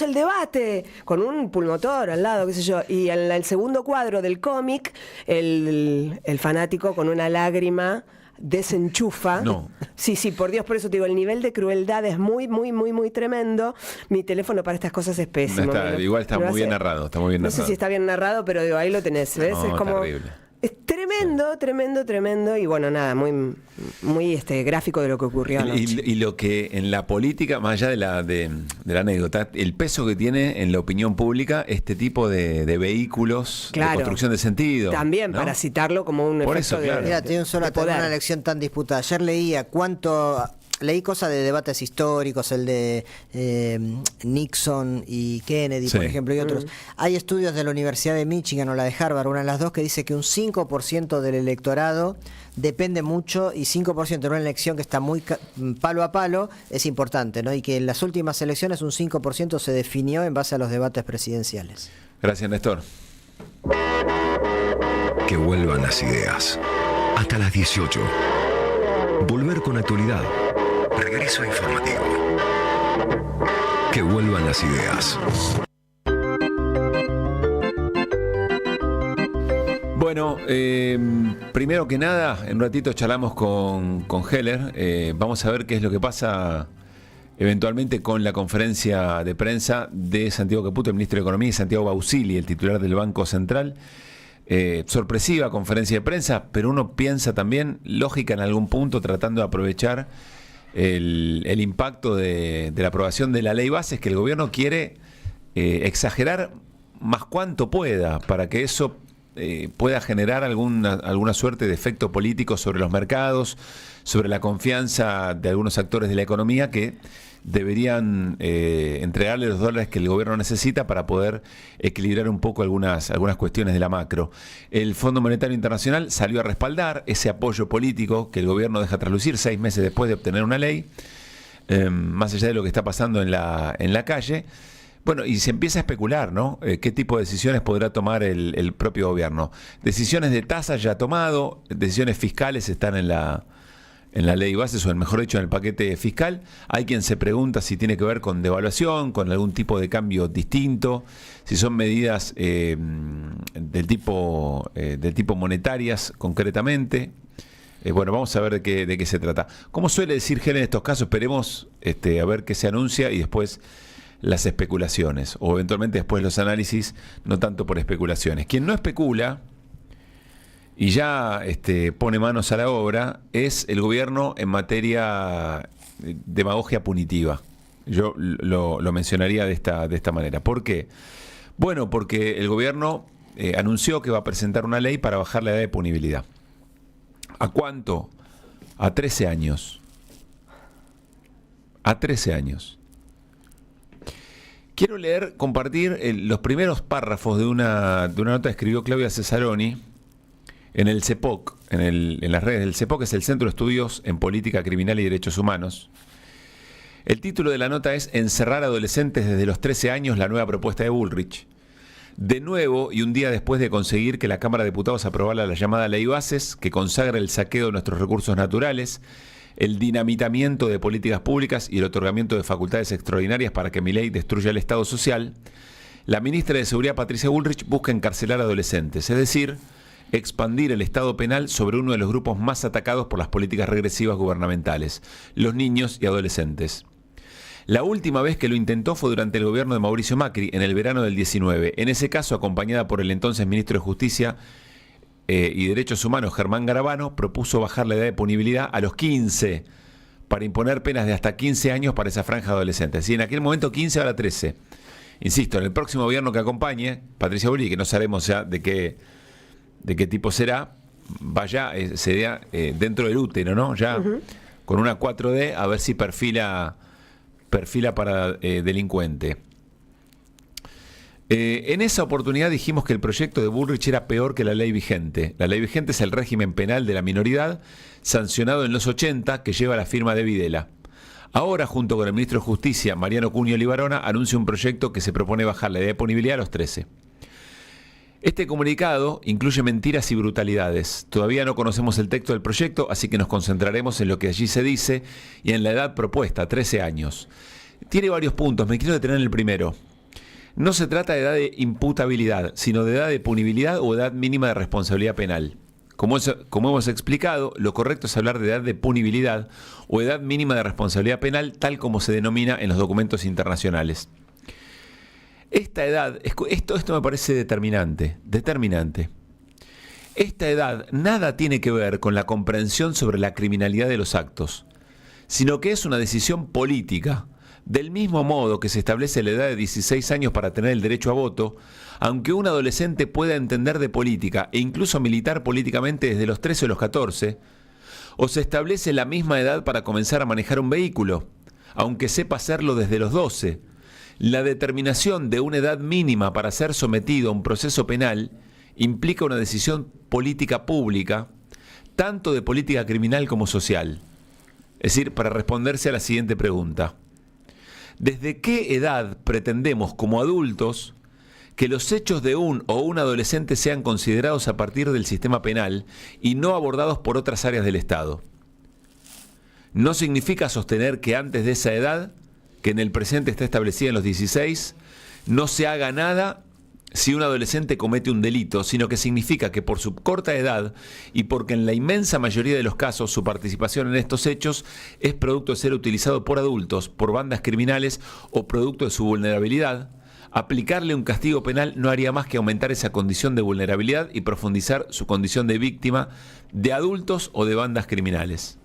el debate, con un pulmotor al lado, qué sé yo. Y en el segundo cuadro del cómic el fanático con una lágrima desenchufa. No. Sí, por Dios, por eso te digo, el nivel de crueldad es muy, muy, muy, muy tremendo. Mi teléfono para estas cosas es pésimo. Igual está muy bien narrado. No sé si está bien narrado, pero digo, ahí lo tenés, ¿ves? No, es como terrible. Es tremendo y bueno, nada, muy gráfico de lo que ocurrió anoche. Y lo que en la política, más allá de la anécdota, el peso que tiene en la opinión pública este tipo de vehículos de construcción de sentido. También, ¿no? Para citarlo como un por efecto eso, claro. Mira, tiene un solo poder. Una elección tan disputada. Ayer leí cosas de debates históricos, el de Nixon y Kennedy, por ejemplo, y otros. Hay estudios de la Universidad de Michigan o la de Harvard, una de las dos, que dice que un 5% del electorado depende mucho, y 5% en una elección que está muy palo a palo es importante, ¿no? Y que en las últimas elecciones un 5% se definió en base a los debates presidenciales. Gracias, Néstor. Que vuelvan las ideas. Hasta las 18. Volver con actualidad. Regreso informativo. Que vuelvan las ideas. Bueno, primero que nada, en un ratito charlamos con Heller. Vamos a ver qué es lo que pasa eventualmente con la conferencia de prensa de Santiago Caputo, el ministro de Economía, y Santiago Bausili, el titular del Banco Central. Sorpresiva conferencia de prensa, pero uno piensa también lógica en algún punto, tratando de aprovechar el impacto de la aprobación de la ley bases, que el gobierno quiere exagerar más cuanto pueda, para que eso pueda generar alguna suerte de efecto político sobre los mercados, sobre la confianza de algunos actores de la economía que deberían entregarle los dólares que el gobierno necesita para poder equilibrar un poco algunas cuestiones de la macro. El Fondo Monetario Internacional salió a respaldar ese apoyo político que el gobierno deja traslucir 6 meses después de obtener una ley, más allá de lo que está pasando en la calle. Bueno, y se empieza a especular, ¿no? ¿Qué tipo de decisiones podrá tomar el propio gobierno? Decisiones de tasas ya tomado, decisiones fiscales están en la ley bases, o mejor dicho, en el paquete fiscal. Hay quien se pregunta si tiene que ver con devaluación, con algún tipo de cambio distinto, si son medidas del tipo monetarias concretamente. Bueno, vamos a ver de qué se trata. Como suele decir Gel en estos casos, esperemos a ver qué se anuncia y después las especulaciones, o eventualmente después los análisis, no tanto por especulaciones. Quien no especula y ya pone manos a la obra es el gobierno en materia de demagogia punitiva. Yo lo mencionaría de esta manera. ¿Por qué? Bueno, porque el gobierno anunció que va a presentar una ley para bajar la edad de punibilidad. ¿A cuánto? A 13 años. A 13 años. Quiero compartir los primeros párrafos de una nota que escribió Claudia Cesaroni en el CEPOC, en las redes del CEPOC, que es el Centro de Estudios en Política Criminal y Derechos Humanos. El título de la nota es: Encerrar adolescentes desde los 13 años, la nueva propuesta de Bullrich. De nuevo, y un día después de conseguir que la Cámara de Diputados aprobara la llamada Ley Bases, que consagra el saqueo de nuestros recursos naturales, el dinamitamiento de políticas públicas y el otorgamiento de facultades extraordinarias para que Milei destruya el Estado social, la ministra de Seguridad, Patricia Bullrich, busca encarcelar a adolescentes, es decir, expandir el Estado penal sobre uno de los grupos más atacados por las políticas regresivas gubernamentales, los niños y adolescentes. La última vez que lo intentó fue durante el gobierno de Mauricio Macri, en el verano del 19. En ese caso, acompañada por el entonces ministro de Justicia y Derechos Humanos, Germán Garabano, propuso bajar la edad de punibilidad a los 15 para imponer penas de hasta 15 años para esa franja de adolescentes. Y en aquel momento 15, ahora 13. Insisto, en el próximo gobierno que acompañe, Patricia Bullrich, que no sabemos ya de qué tipo será, vaya, sería dentro del útero, ¿no? Ya con una 4D, a ver si perfila para delincuente. En esa oportunidad dijimos que el proyecto de Bullrich era peor que la ley vigente. La ley vigente es el régimen penal de la minoridad, sancionado en los 80, que lleva la firma de Videla. Ahora, junto con el ministro de Justicia, Mariano Cunio Libarona, anuncia un proyecto que se propone bajar la edad de punibilidad a los 13. Este comunicado incluye mentiras y brutalidades. Todavía no conocemos el texto del proyecto, así que nos concentraremos en lo que allí se dice y en la edad propuesta, 13 años. Tiene varios puntos, me quiero detener en el primero. No se trata de edad de imputabilidad, sino de edad de punibilidad o edad mínima de responsabilidad penal. Como hemos explicado, lo correcto es hablar de edad de punibilidad o edad mínima de responsabilidad penal, tal como se denomina en los documentos internacionales. Esta edad, esto me parece determinante. Esta edad nada tiene que ver con la comprensión sobre la criminalidad de los actos, sino que es una decisión política. Del mismo modo que se establece la edad de 16 años para tener el derecho a voto, aunque un adolescente pueda entender de política e incluso militar políticamente desde los 13 o los 14, o se establece la misma edad para comenzar a manejar un vehículo, aunque sepa hacerlo desde los 12. La determinación de una edad mínima para ser sometido a un proceso penal implica una decisión política pública, tanto de política criminal como social. Es decir, para responderse a la siguiente pregunta: ¿desde qué edad pretendemos como adultos que los hechos de un o una adolescente sean considerados a partir del sistema penal y no abordados por otras áreas del Estado? No significa sostener que antes de esa edad, que en el presente está establecida en los 16, no se haga nada si un adolescente comete un delito, sino que significa que por su corta edad y porque en la inmensa mayoría de los casos su participación en estos hechos es producto de ser utilizado por adultos, por bandas criminales o producto de su vulnerabilidad, aplicarle un castigo penal no haría más que aumentar esa condición de vulnerabilidad y profundizar su condición de víctima de adultos o de bandas criminales.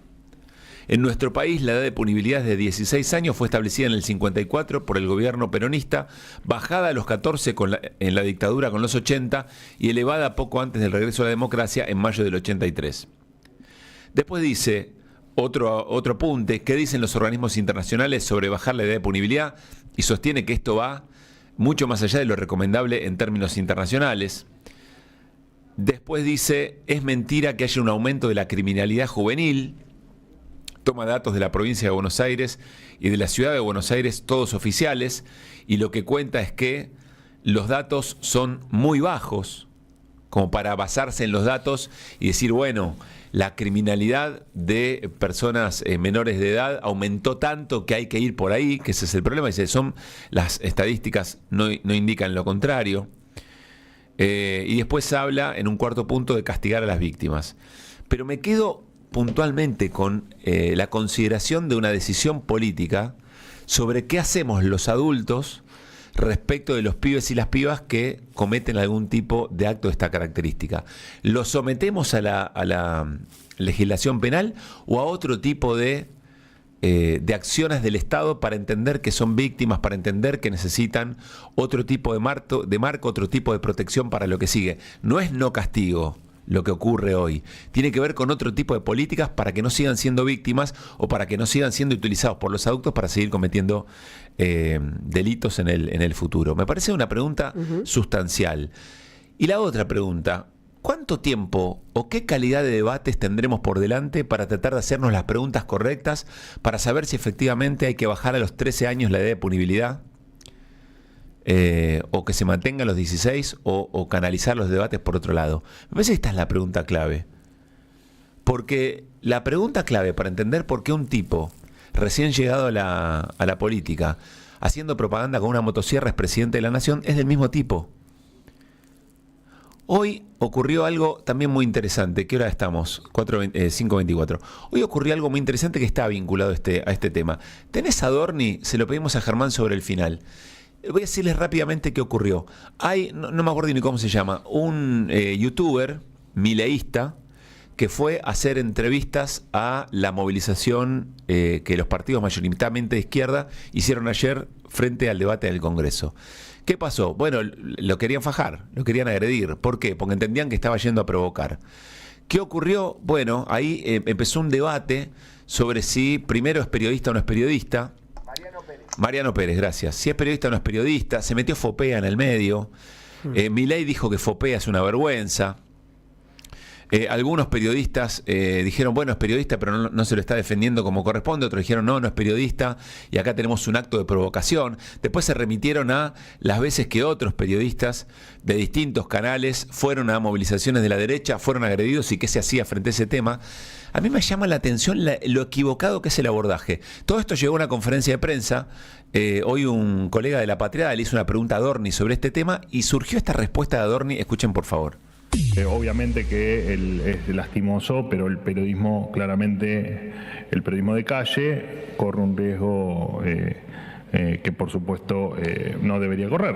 En nuestro país, la edad de punibilidad de 16 años fue establecida en el 54 por el gobierno peronista, bajada a los 14 en la dictadura con los 80 y elevada poco antes del regreso a la democracia en mayo del 83. Después dice, otro apunte, ¿qué dicen los organismos internacionales sobre bajar la edad de punibilidad? Y sostiene que esto va mucho más allá de lo recomendable en términos internacionales. Después dice, es mentira que haya un aumento de la criminalidad juvenil. Toma datos de la provincia de Buenos Aires y de la ciudad de Buenos Aires, todos oficiales, y lo que cuenta es que los datos son muy bajos, como para basarse en los datos y decir, bueno, la criminalidad de personas menores de edad aumentó tanto que hay que ir por ahí, que ese es el problema. Dice, las estadísticas no indican lo contrario. Y después habla en un cuarto punto de castigar a las víctimas. Pero me quedo puntualmente con la consideración de una decisión política sobre qué hacemos los adultos respecto de los pibes y las pibas que cometen algún tipo de acto de esta característica. ¿Los sometemos a la legislación penal o a otro tipo de acciones del Estado para entender que son víctimas, para entender que necesitan otro tipo de marco, otro tipo de protección para lo que sigue? No es no castigo lo que ocurre hoy. Tiene que ver con otro tipo de políticas para que no sigan siendo víctimas o para que no sigan siendo utilizados por los adultos para seguir cometiendo delitos en el futuro. Me parece una pregunta sustancial. Y la otra pregunta, ¿cuánto tiempo o qué calidad de debates tendremos por delante para tratar de hacernos las preguntas correctas para saber si efectivamente hay que bajar a los 13 años la edad de punibilidad? o que se mantengan los 16 o canalizar los debates por otro lado? Me parece que esta es la pregunta clave. Porque la pregunta clave para entender por qué un tipo recién llegado a la política, haciendo propaganda con una motosierra, es presidente de la nación, es del mismo tipo. Hoy ocurrió algo también muy interesante. ¿Qué hora estamos? 5:24. Hoy ocurrió algo muy interesante que está vinculado a este tema. ¿Tenés a Dorni? Se lo pedimos a Germán sobre el final. Voy a decirles rápidamente qué ocurrió. Hay, no me acuerdo ni cómo se llama, un youtuber mileísta que fue a hacer entrevistas a la movilización que los partidos mayoritariamente de izquierda hicieron ayer frente al debate del Congreso. ¿Qué pasó? Bueno, lo querían fajar, lo querían agredir. ¿Por qué? Porque entendían que estaba yendo a provocar. ¿Qué ocurrió? Bueno, ahí empezó un debate sobre si primero es periodista o no es periodista. Mariano Pérez, gracias. Si es periodista o no es periodista. Se metió Fopea en el medio. Milei dijo que Fopea es una vergüenza. Algunos periodistas dijeron, bueno, es periodista, pero no se lo está defendiendo como corresponde. Otros dijeron, no es periodista y acá tenemos un acto de provocación. Después se remitieron a las veces que otros periodistas de distintos canales fueron a movilizaciones de la derecha, fueron agredidos y qué se hacía frente a ese tema. A mí me llama la atención lo equivocado que es el abordaje. Todo esto llegó a una conferencia de prensa. Hoy un colega de La Patriada le hizo una pregunta a Dorni sobre este tema y surgió esta respuesta de Dorni. Escuchen, por favor. Obviamente que es lastimoso, pero el periodismo, claramente, el periodismo de calle corre un riesgo que por supuesto no debería correr.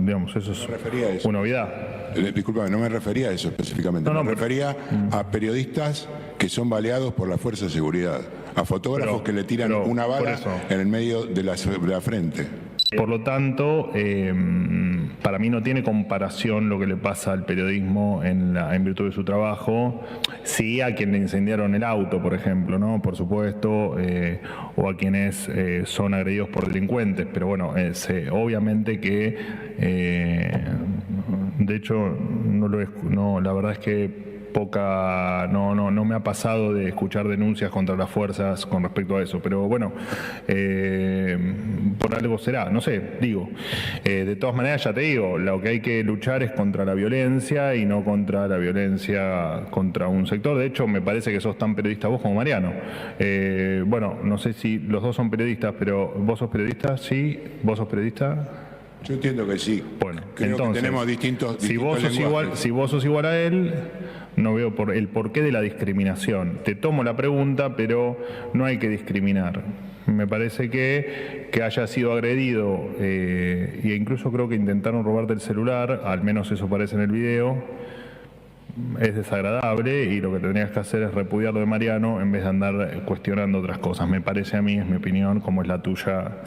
Digamos, eso es una obviedad. Disculpame, no me refería a eso específicamente. Me refería a periodistas que son baleados por la fuerza de seguridad, a fotógrafos que le tiran una bala en el medio de la frente. Por lo tanto, para mí no tiene comparación lo que le pasa al periodismo en virtud de su trabajo. Sí, a quien le incendiaron el auto, por ejemplo, ¿no? Por supuesto, o a quienes son agredidos por delincuentes. Pero bueno, obviamente que, de hecho, la verdad es que no me ha pasado de escuchar denuncias contra las fuerzas con respecto a eso, pero bueno, por algo será, no sé, digo. De todas maneras, ya te digo, lo que hay que luchar es contra la violencia y no contra la violencia contra un sector. De hecho, me parece que sos tan periodista vos como Mariano. Bueno, no sé si los dos son periodistas, pero ¿vos sos periodista? ¿Sí? ¿Vos sos periodista? Yo entiendo que sí. Bueno, creo entonces, que tenemos distintos si vos sos igual a él, no veo el porqué de la discriminación. Te tomo la pregunta, pero no hay que discriminar. Me parece que haya sido agredido, e incluso creo que intentaron robarte el celular, al menos eso parece en el video. Es desagradable y lo que tendrías que hacer es repudiarlo de Mariano en vez de andar cuestionando otras cosas. Me parece a mí, es mi opinión, como es la tuya.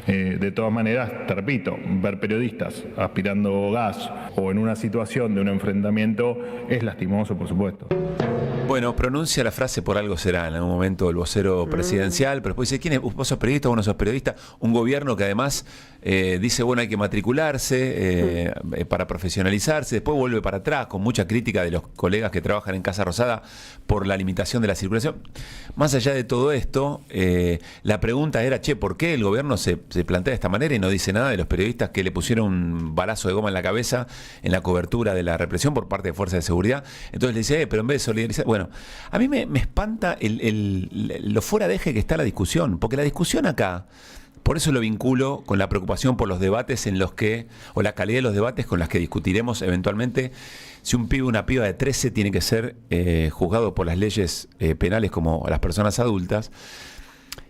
De todas maneras, te repito, ver periodistas aspirando gas o en una situación de un enfrentamiento es lastimoso, por supuesto. Bueno, pronuncia la frase por algo será en algún momento el vocero presidencial, pero después dice, ¿quién es? ¿Vos sos periodista o no sos periodista? Un gobierno que además dice, bueno, hay que matricularse para profesionalizarse, después vuelve para atrás con mucha crítica de los colegas que trabajan en Casa Rosada por la limitación de la circulación. Más allá de todo esto, la pregunta era, ¿por qué el gobierno se plantea de esta manera y no dice nada de los periodistas que le pusieron un balazo de goma en la cabeza en la cobertura de la represión por parte de fuerzas de seguridad? Entonces le dice, pero en vez de solidarizar... Bueno, a mí me espanta lo fuera de eje que está la discusión, porque la discusión acá, por eso lo vinculo con la preocupación por los debates o la calidad de los debates con las que discutiremos eventualmente si un pibe o una piba de 13 tiene que ser juzgado por las leyes penales como las personas adultas,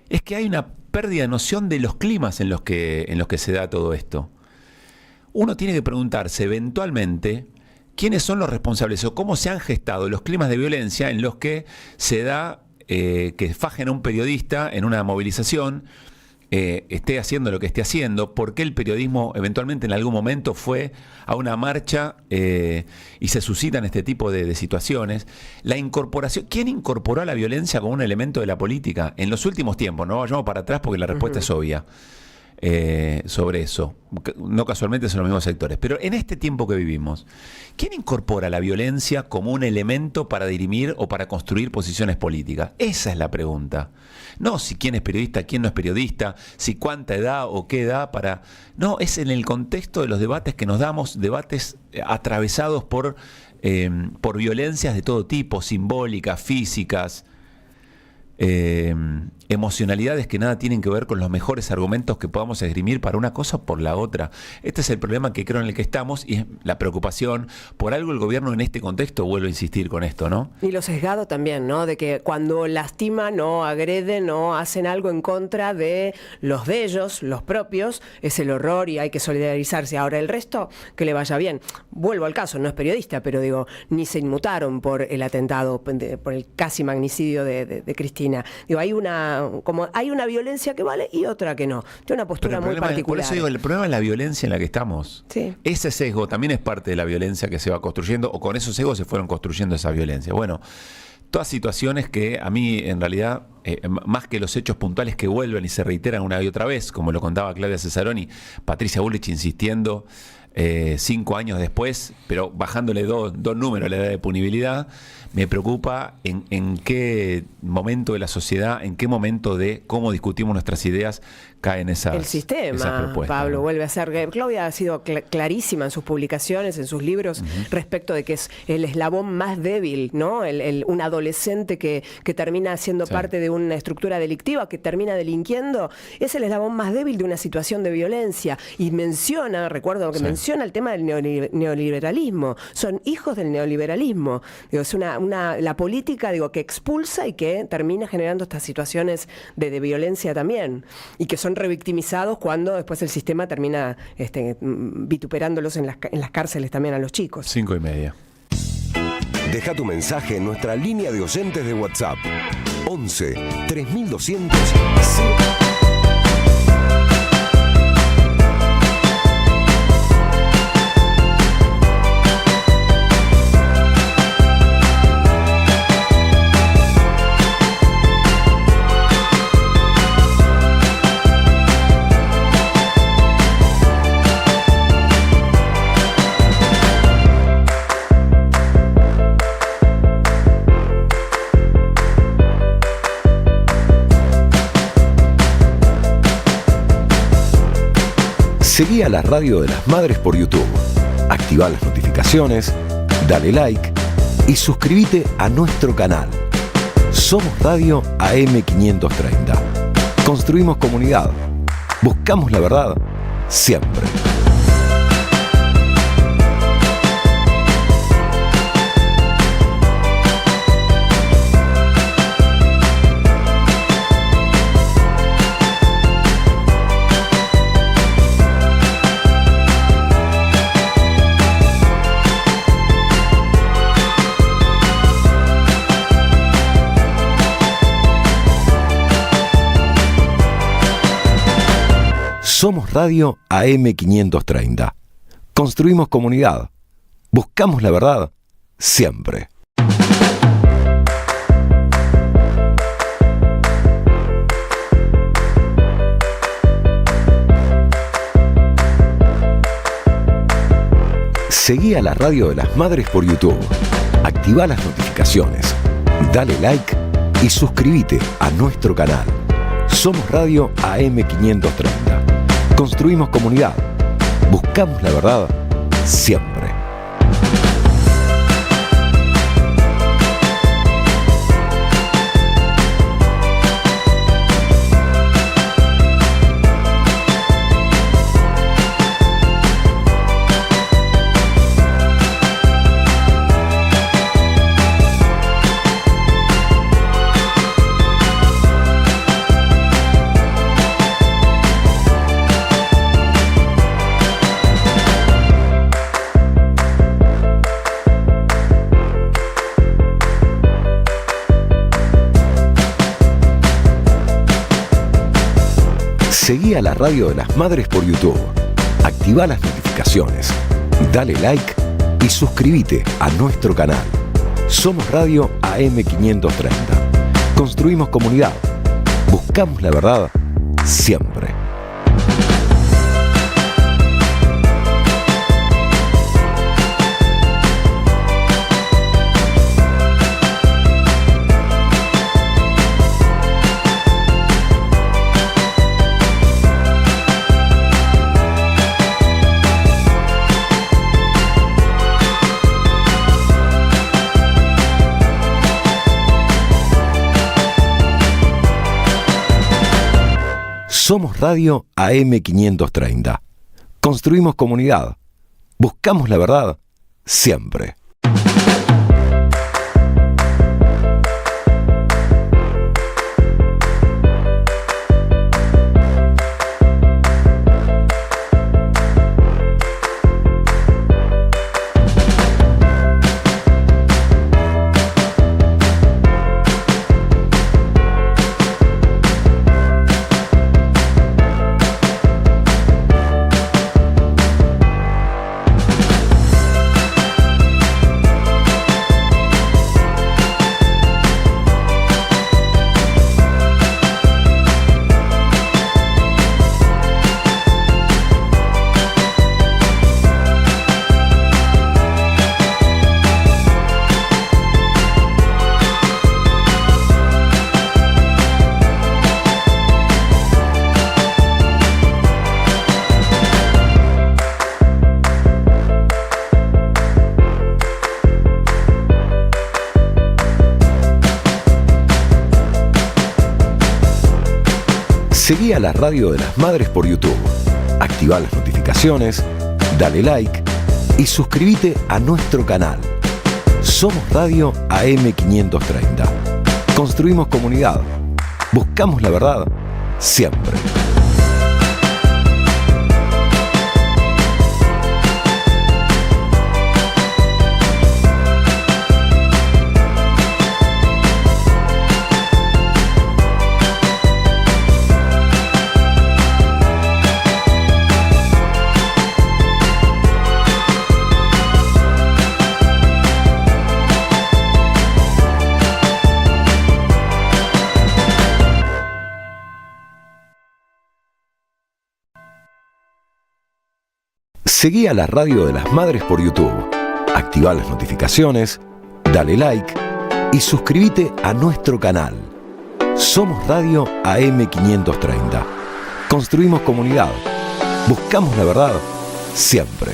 es que hay una pérdida de noción de los climas en los que se da todo esto. Uno tiene que preguntarse eventualmente quiénes son los responsables o cómo se han gestado los climas de violencia en los que se da que fajen a un periodista en una movilización, esté haciendo lo que esté haciendo, por qué el periodismo eventualmente en algún momento fue a una marcha y se suscitan este tipo de situaciones. La incorporación, ¿quién incorporó a la violencia como un elemento de la política en los últimos tiempos? No vayamos para atrás porque la respuesta es obvia. sobre eso. No casualmente son los mismos sectores. Pero en este tiempo que vivimos, ¿quién incorpora la violencia como un elemento para dirimir o para construir posiciones políticas? Esa es la pregunta. No si quién es periodista, quién no es periodista, si cuánta edad o qué edad para... No, es en el contexto de los debates que nos damos, debates atravesados por violencias de todo tipo, simbólicas, físicas, emocionalidades que nada tienen que ver con los mejores argumentos que podamos esgrimir para una cosa o por la otra. Este es el problema que creo en el que estamos y es la preocupación. Por algo el gobierno en este contexto, vuelvo a insistir con esto, ¿no? Y lo sesgado también, ¿no? De que cuando lastiman o agreden o hacen algo en contra de los de ellos, los propios, es el horror y hay que solidarizarse. Ahora el resto, que le vaya bien. Vuelvo al caso, no es periodista, pero digo, ni se inmutaron por el atentado, por el casi magnicidio de Cristina. Digo, hay una violencia que vale y otra que no. Tiene una postura muy particular. Por eso digo, el problema es la violencia en la que estamos. Sí. Ese sesgo también es parte de la violencia que se va construyendo, o con esos sesgos se fueron construyendo esa violencia. Bueno, todas situaciones que a mí, en realidad, más que los hechos puntuales que vuelven y se reiteran una y otra vez, como lo contaba Claudia Cesaroni, Patricia Bullrich insistiendo 5 años después, pero bajándole dos números a la edad de punibilidad, me preocupa en qué momento de la sociedad, en qué momento de cómo discutimos nuestras ideas caen esas propuestas. El sistema, Pablo, vuelve a ser... Claudia ha sido clarísima en sus publicaciones, en sus libros, respecto de que es el eslabón más débil, ¿no? Un adolescente que termina siendo parte de una estructura delictiva, que termina delinquiendo, es el eslabón más débil de una situación de violencia. Y recuerdo que menciona el tema del neoliberalismo. Son hijos del neoliberalismo. Digo, es la política, que expulsa y que termina generando estas situaciones de violencia también. Y que son revictimizados cuando después el sistema termina vituperándolos en las cárceles también a los chicos. 5:30. Deja tu mensaje en nuestra línea de oyentes de WhatsApp. 11 3200. Seguí a la Radio de las Madres por YouTube. Activá las notificaciones, dale like y suscríbete a nuestro canal. Somos Radio AM530. Construimos comunidad. Buscamos la verdad siempre. Somos Radio AM530. Construimos comunidad. Buscamos la verdad siempre. Seguí a la Radio de las Madres por YouTube. Activá las notificaciones, dale like y suscríbete a nuestro canal. Somos Radio AM530. Construimos comunidad. Buscamos la verdad siempre. Seguí a la Radio de las Madres por YouTube. Activá las notificaciones, dale like y suscríbete a nuestro canal. Somos Radio AM530. Construimos comunidad. Buscamos la verdad siempre. Somos Radio AM530. Construimos comunidad. Buscamos la verdad siempre. Seguí a la Radio de las Madres por YouTube, activá las notificaciones, dale like y suscríbete a nuestro canal. Somos Radio AM530. Construimos comunidad. Buscamos la verdad siempre. Seguí a la Radio de las Madres por YouTube, activá las notificaciones, dale like y suscríbete a nuestro canal. Somos Radio AM530. Construimos comunidad. Buscamos la verdad siempre.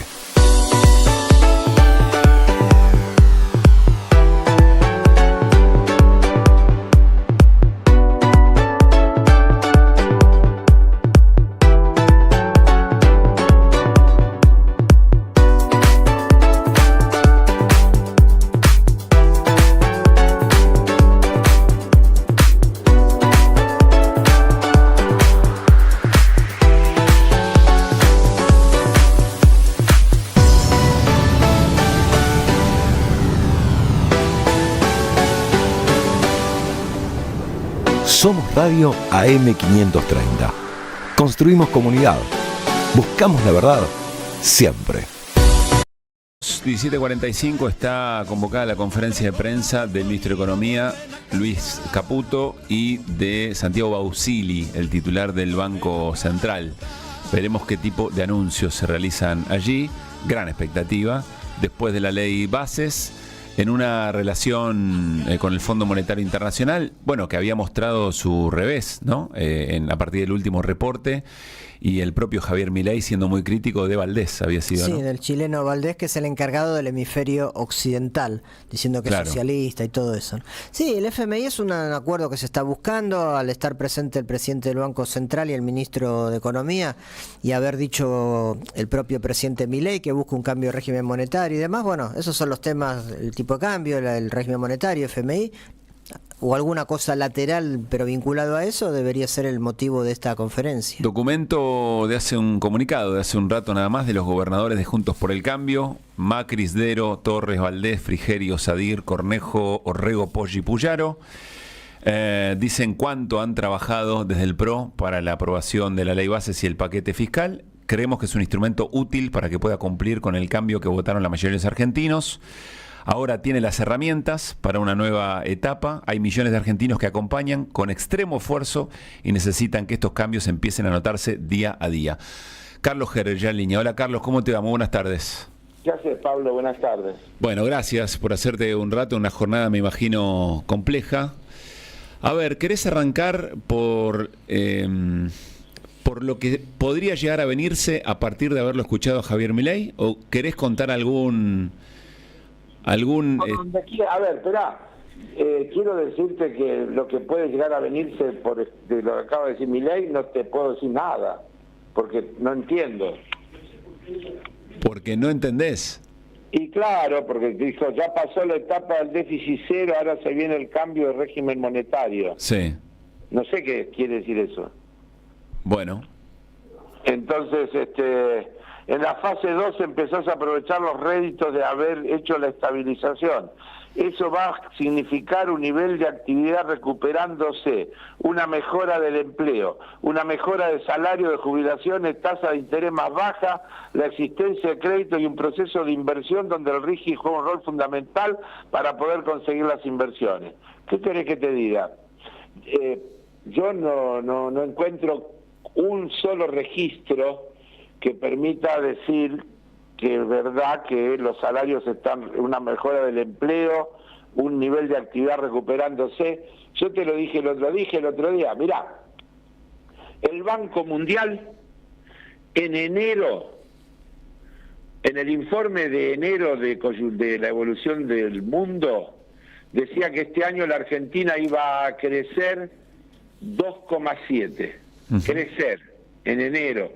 Somos Radio AM530. Construimos comunidad. Buscamos la verdad siempre. 17:45 está convocada la conferencia de prensa del ministro de Economía, Luis Caputo, y de Santiago Bausili, el titular del Banco Central. Veremos qué tipo de anuncios se realizan allí. Gran expectativa. Después de la ley Bases, en una relación con el Fondo Monetario Internacional, bueno, que había mostrado su revés, ¿no? A partir del último reporte, y el propio Javier Milei siendo muy crítico de Valdés, había sido, sí, ¿no? del chileno Valdés, que es el encargado del hemisferio occidental, diciendo que es socialista y todo eso. Sí, el FMI es un acuerdo que se está buscando al estar presente el presidente del Banco Central y el ministro de Economía, y haber dicho el propio presidente Milei que busca un cambio de régimen monetario y demás. Bueno, esos son los temas, el tipo de cambio, el régimen monetario, FMI, o alguna cosa lateral pero vinculado a eso, debería ser el motivo de esta conferencia. Documento de hace un comunicado de hace un rato nada más de los gobernadores de Juntos por el Cambio: Macri, Sdero, Torres, Valdés, Frigerio, Sadir, Cornejo, Orrego, Poggi, Puyaro. Dicen cuánto han trabajado desde el PRO para la aprobación de la ley Bases y el paquete fiscal. Creemos que es un instrumento útil para que pueda cumplir con el cambio que votaron la mayoría de los argentinos. Ahora tiene las herramientas para una nueva etapa. Hay millones de argentinos que acompañan con extremo esfuerzo y necesitan que estos cambios empiecen a notarse día a día. Carlos Herer, ya en línea. Hola Carlos, ¿cómo te va? Muy buenas tardes. ¿Qué haces, Pablo? Buenas tardes. Bueno, gracias por hacerte un rato, una jornada me imagino compleja. A ver, ¿querés arrancar por lo que podría llegar a venirse a partir de haberlo escuchado a Javier Milei? ¿O querés contar algún A ver, esperá. quiero decirte que lo que puede llegar a venirse por de lo que acaba de decir Milei, no te puedo decir nada, porque no entiendo. Porque no entendés. Y claro, porque dijo, ya pasó la etapa del déficit cero, ahora se viene el cambio de régimen monetario. Sí. No sé qué quiere decir eso. Bueno. Entonces, en la fase 2 empezás a aprovechar los réditos de haber hecho la estabilización. Eso va a significar un nivel de actividad recuperándose, una mejora del empleo, una mejora de salario, de jubilaciones, tasa de interés más baja, la existencia de crédito y un proceso de inversión donde el RIGI juega un rol fundamental para poder conseguir las inversiones. ¿Qué querés que te diga? Yo no encuentro un solo registro que permita decir que es verdad que los salarios están, una mejora del empleo, un nivel de actividad recuperándose. Yo te lo dije el otro día, mirá, el Banco Mundial en enero, en el informe de enero de la evolución del mundo, decía que este año la Argentina iba a crecer 2,7, crecer en enero,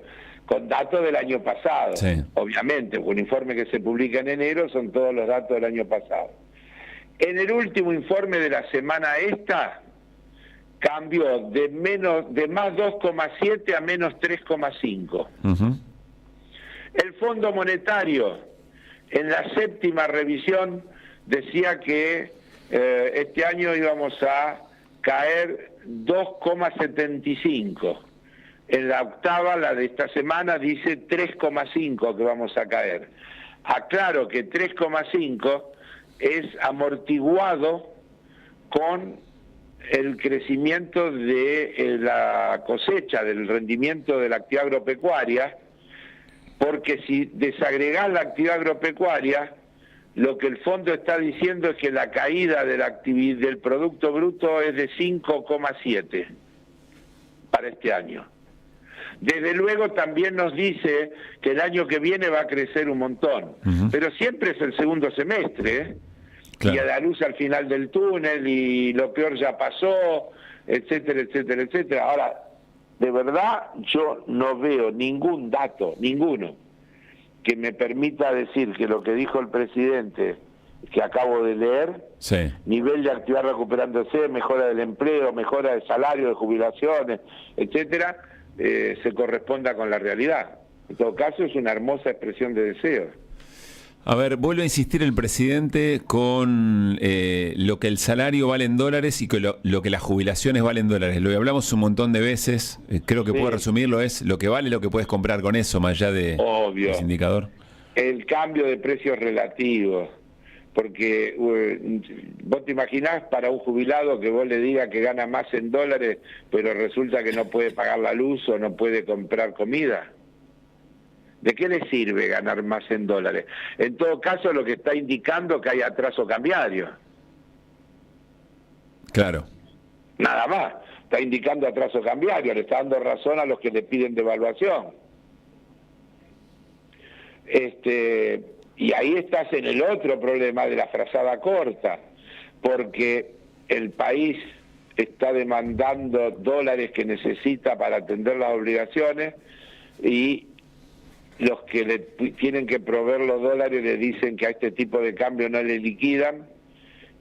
con datos del año pasado. Sí. Obviamente, un informe que se publica en enero son todos los datos del año pasado. En el último informe de la semana esta, cambió de más 2,7 a menos 3,5. El Fondo Monetario, en la séptima revisión, decía que este año íbamos a caer 2,75. En la octava, la de esta semana, dice 3,5 que vamos a caer. Aclaro que 3,5 es amortiguado con el crecimiento de la cosecha, del rendimiento de la actividad agropecuaria, porque si desagregás la actividad agropecuaria, lo que el fondo está diciendo es que la caída de del Producto Bruto es de 5,7 para este año. Desde luego también nos dice que el año que viene va a crecer un montón, pero siempre es el segundo semestre, ¿eh? Claro. Y a la luz al final del túnel y lo peor ya pasó, etcétera, etcétera, etcétera. Ahora, de verdad yo no veo ningún dato, ninguno, que me permita decir que lo que dijo el presidente, que acabo de leer, sí, nivel de actividad recuperándose, mejora del empleo, mejora de salario, de jubilaciones, etcétera, se corresponda con la realidad. En todo caso, es una hermosa expresión de deseo. A ver, vuelve a insistir el presidente con lo que el salario vale en dólares y que lo que las jubilaciones valen en dólares. Lo que hablamos un montón de veces, creo que puedo resumirlo, es lo que vale lo que puedes comprar con eso, más allá de ese indicador. El cambio de precios relativos, porque vos te imaginás para un jubilado que vos le digas que gana más en dólares, pero resulta que no puede pagar la luz o no puede comprar comida. ¿De qué le sirve ganar más en dólares? En todo caso, lo que está indicando que hay atraso cambiario. Claro. Nada más. Está indicando atraso cambiario, le está dando razón a los que le piden devaluación. Y ahí estás en el otro problema de la frazada corta, porque el país está demandando dólares que necesita para atender las obligaciones y los que le tienen que proveer los dólares le dicen que a este tipo de cambio no le liquidan,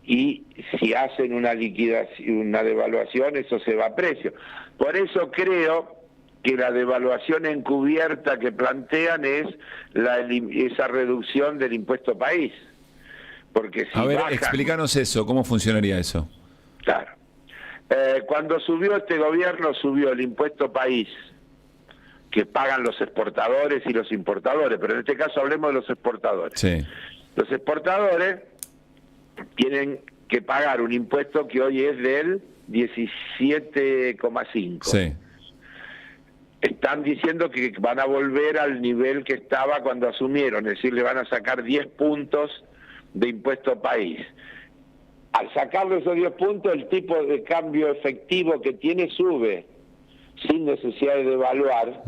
y si hacen una liquidación, una devaluación, eso se va a precio. Por eso creo que la devaluación encubierta que plantean es esa reducción del impuesto país. Porque si a ver, explícanos eso, ¿cómo funcionaría eso? Claro. Cuando subió este gobierno, subió el impuesto país, que pagan los exportadores y los importadores, pero en este caso hablemos de los exportadores. Sí. Los exportadores tienen que pagar un impuesto que hoy es del 17,5. Sí. Están diciendo que van a volver al nivel que estaba cuando asumieron, es decir, le van a sacar 10 puntos de impuesto país. Al sacarle esos 10 puntos, el tipo de cambio efectivo que tiene sube, sin necesidad de devaluar,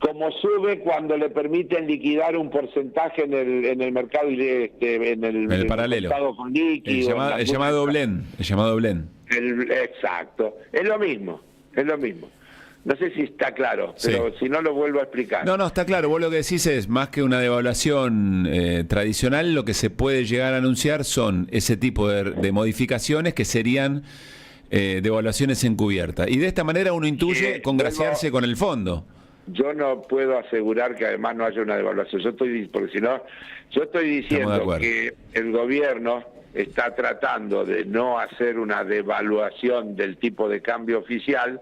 como sube cuando le permiten liquidar un porcentaje en el mercado, en el paralelo, con líquido, el llamado blend. Exacto, es lo mismo. No sé si está claro, pero si no lo vuelvo a explicar. No, está claro. Vos lo que decís es, más que una devaluación tradicional, lo que se puede llegar a anunciar son ese tipo de modificaciones que serían devaluaciones encubiertas. Y de esta manera uno intuye congraciarse con el fondo. Yo no puedo asegurar que además no haya una devaluación. Porque si no, yo estoy diciendo que el gobierno está tratando de no hacer una devaluación del tipo de cambio oficial,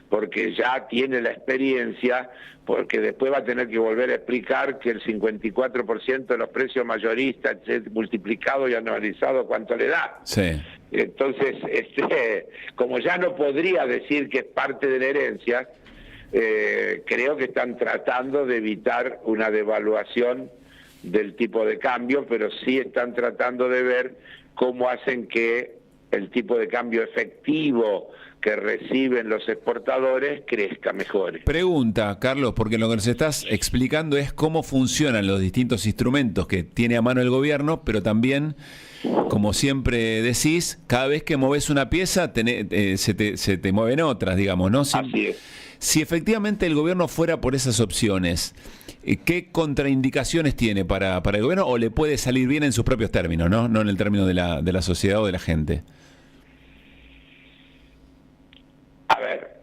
porque ya tiene la experiencia, porque después va a tener que volver a explicar que el 54% de los precios mayoristas multiplicado y anualizado, ¿cuánto le da? Sí. Entonces, como ya no podría decir que es parte de la herencia, creo que están tratando de evitar una devaluación del tipo de cambio, pero sí están tratando de ver cómo hacen que el tipo de cambio efectivo que reciben los exportadores crezca mejor. Pregunta, Carlos, porque lo que nos estás explicando es cómo funcionan los distintos instrumentos que tiene a mano el gobierno, pero también, como siempre decís, cada vez que moves una pieza se te mueven otras, digamos, ¿no? Así es. Si efectivamente el gobierno fuera por esas opciones, ¿qué contraindicaciones tiene para el gobierno o le puede salir bien en sus propios términos, no en el término de la sociedad o de la gente? A ver,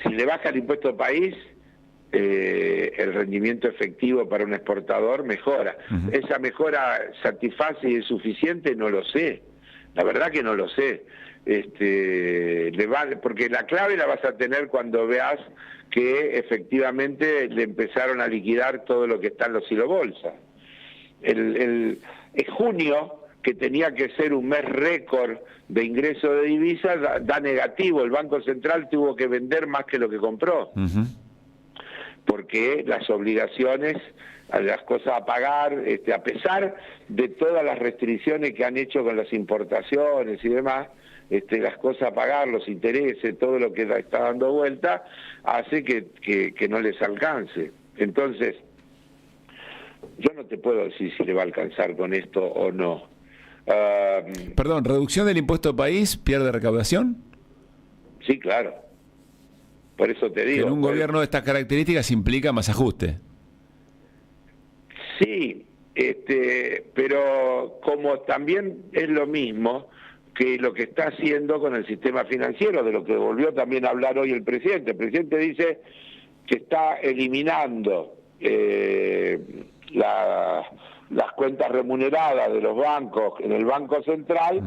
si le baja el impuesto al país, el rendimiento efectivo para un exportador mejora. ¿Esa mejora satisface y es suficiente? No lo sé. La verdad que no lo sé. Porque la clave la vas a tener cuando veas que efectivamente le empezaron a liquidar todo lo que está en los silobolsas. En junio, que tenía que ser un mes récord de ingreso de divisas, da negativo. El Banco Central tuvo que vender más que lo que compró. Porque las obligaciones, las cosas a pagar, a pesar de todas las restricciones que han hecho con las importaciones y demás, las cosas a pagar, los intereses, todo lo que está dando vuelta, hace que no les alcance. Entonces, yo no te puedo decir si le va a alcanzar con esto o no. Perdón, ¿reducción del impuesto país pierde recaudación? Sí, claro. Por eso te digo. Que en un gobierno de estas características implica más ajuste. Sí, pero como también es lo mismo que lo que está haciendo con el sistema financiero, de lo que volvió también a hablar hoy el presidente. El presidente dice que está eliminando las cuentas remuneradas de los bancos en el Banco Central,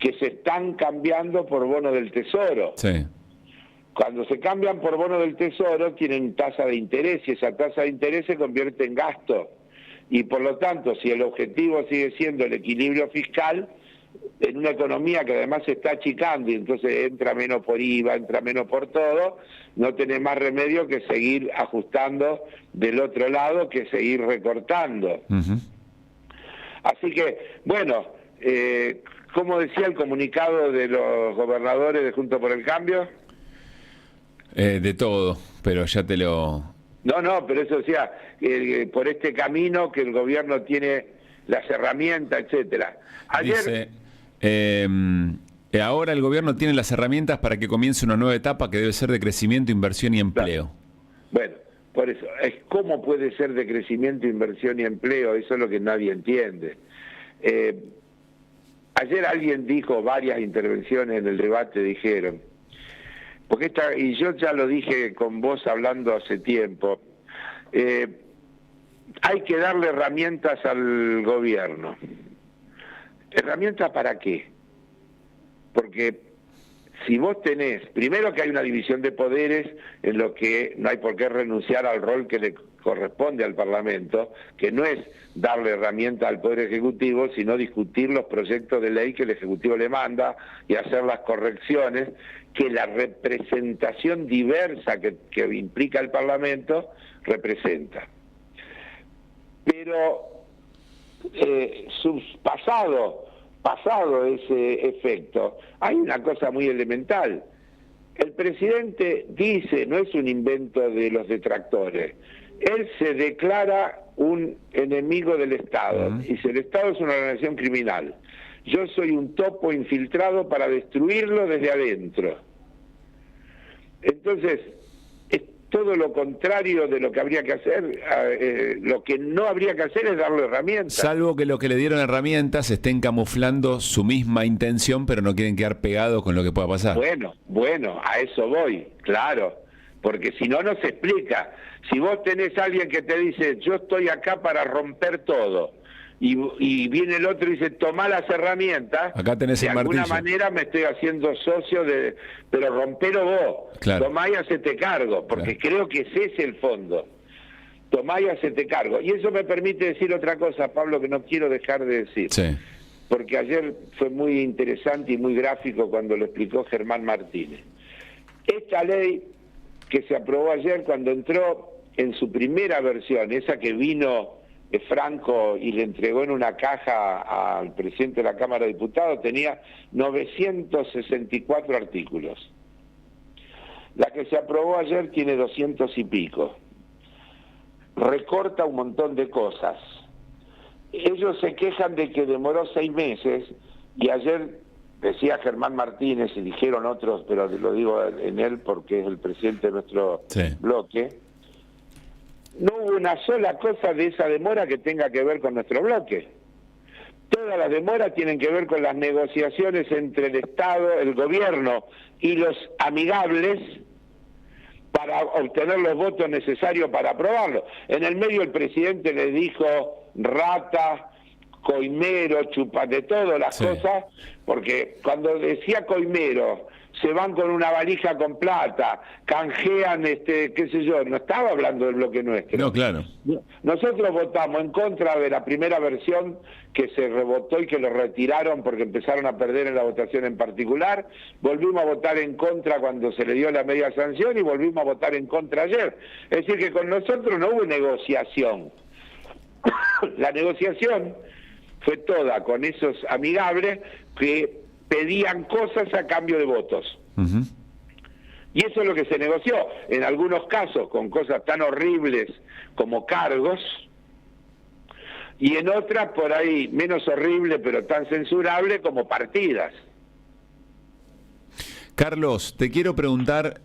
que se están cambiando por bono del Tesoro. Sí. Cuando se cambian por bono del Tesoro tienen tasa de interés y esa tasa de interés se convierte en gasto. Y por lo tanto, si el objetivo sigue siendo el equilibrio fiscal, en una economía que además se está achicando y entonces entra menos por IVA, entra menos por todo, no tenés más remedio que seguir ajustando del otro lado, que seguir recortando. Así que, bueno, como decía el comunicado de los gobernadores de Juntos por el Cambio. De todo, pero ya te lo... No, pero eso decía, por este camino que el gobierno tiene las herramientas, etcétera. Ayer... Dice, ahora el gobierno tiene las herramientas para que comience una nueva etapa que debe ser de crecimiento, inversión y empleo. Bueno, por eso, ¿cómo puede ser de crecimiento, inversión y empleo? Eso es lo que nadie entiende. Ayer alguien dijo, varias intervenciones en el debate dijeron, porque y yo ya lo dije con vos hablando hace tiempo, hay que darle herramientas al gobierno. ¿Herramientas para qué? Porque si vos tenés, primero que hay una división de poderes en lo que no hay por qué renunciar al rol que le corresponde al Parlamento, que no es darle herramientas al Poder Ejecutivo, sino discutir los proyectos de ley que el Ejecutivo le manda y hacer las correcciones que la representación diversa que implica el Parlamento representa. Pero pasado ese efecto, hay una cosa muy elemental. El presidente dice, no es un invento de los detractores, él se declara un enemigo del Estado. Dice, el Estado es una organización criminal. Yo soy un topo infiltrado para destruirlo desde adentro. Entonces, es todo lo contrario de lo que habría que hacer. Lo que no habría que hacer es darle herramientas. Salvo que lo que le dieron herramientas estén camuflando su misma intención, pero no quieren quedar pegados con lo que pueda pasar. Bueno, a eso voy, claro. Porque si no, no se explica. Si vos tenés a alguien que te dice, yo estoy acá para romper todo, y viene el otro y dice, tomá las herramientas, acá tenés de el alguna martillo. manera me estoy haciendo socio de, pero rompelo vos, claro. Tomá y hacete cargo, porque creo que ese es el fondo. Tomá y hacete cargo. Y eso me permite decir otra cosa, Pablo, que no quiero dejar de decir. Sí. Porque ayer fue muy interesante y muy gráfico cuando lo explicó Germán Martínez. Esta ley que se aprobó ayer, cuando entró en su primera versión, esa que vino Franco y le entregó en una caja al presidente de la Cámara de Diputados, tenía 964 artículos. La que se aprobó ayer tiene 200 y pico. Recorta un montón de cosas. Ellos se quejan de que demoró 6 meses, y ayer decía Germán Martínez, y dijeron otros, pero lo digo en él porque es el presidente de nuestro bloque, no hubo una sola cosa de esa demora que tenga que ver con nuestro bloque. Todas las demoras tienen que ver con las negociaciones entre el Estado, el gobierno y los amigables para obtener los votos necesarios para aprobarlo. En el medio el presidente le dijo rata, coimero, chupa de todas las cosas, porque cuando decía coimero, se van con una valija con plata, canjean, qué sé yo, no estaba hablando del bloque nuestro. No, claro. Nosotros votamos en contra de la primera versión que se rebotó y que lo retiraron porque empezaron a perder en la votación en particular, volvimos a votar en contra cuando se le dio la media sanción y volvimos a votar en contra ayer. Es decir, que con nosotros no hubo negociación. La negociación fue toda con esos amigables que pedían cosas a cambio de votos. Y eso es lo que se negoció, en algunos casos con cosas tan horribles como cargos, y en otras por ahí menos horrible pero tan censurable como partidas. Carlos, te quiero preguntar,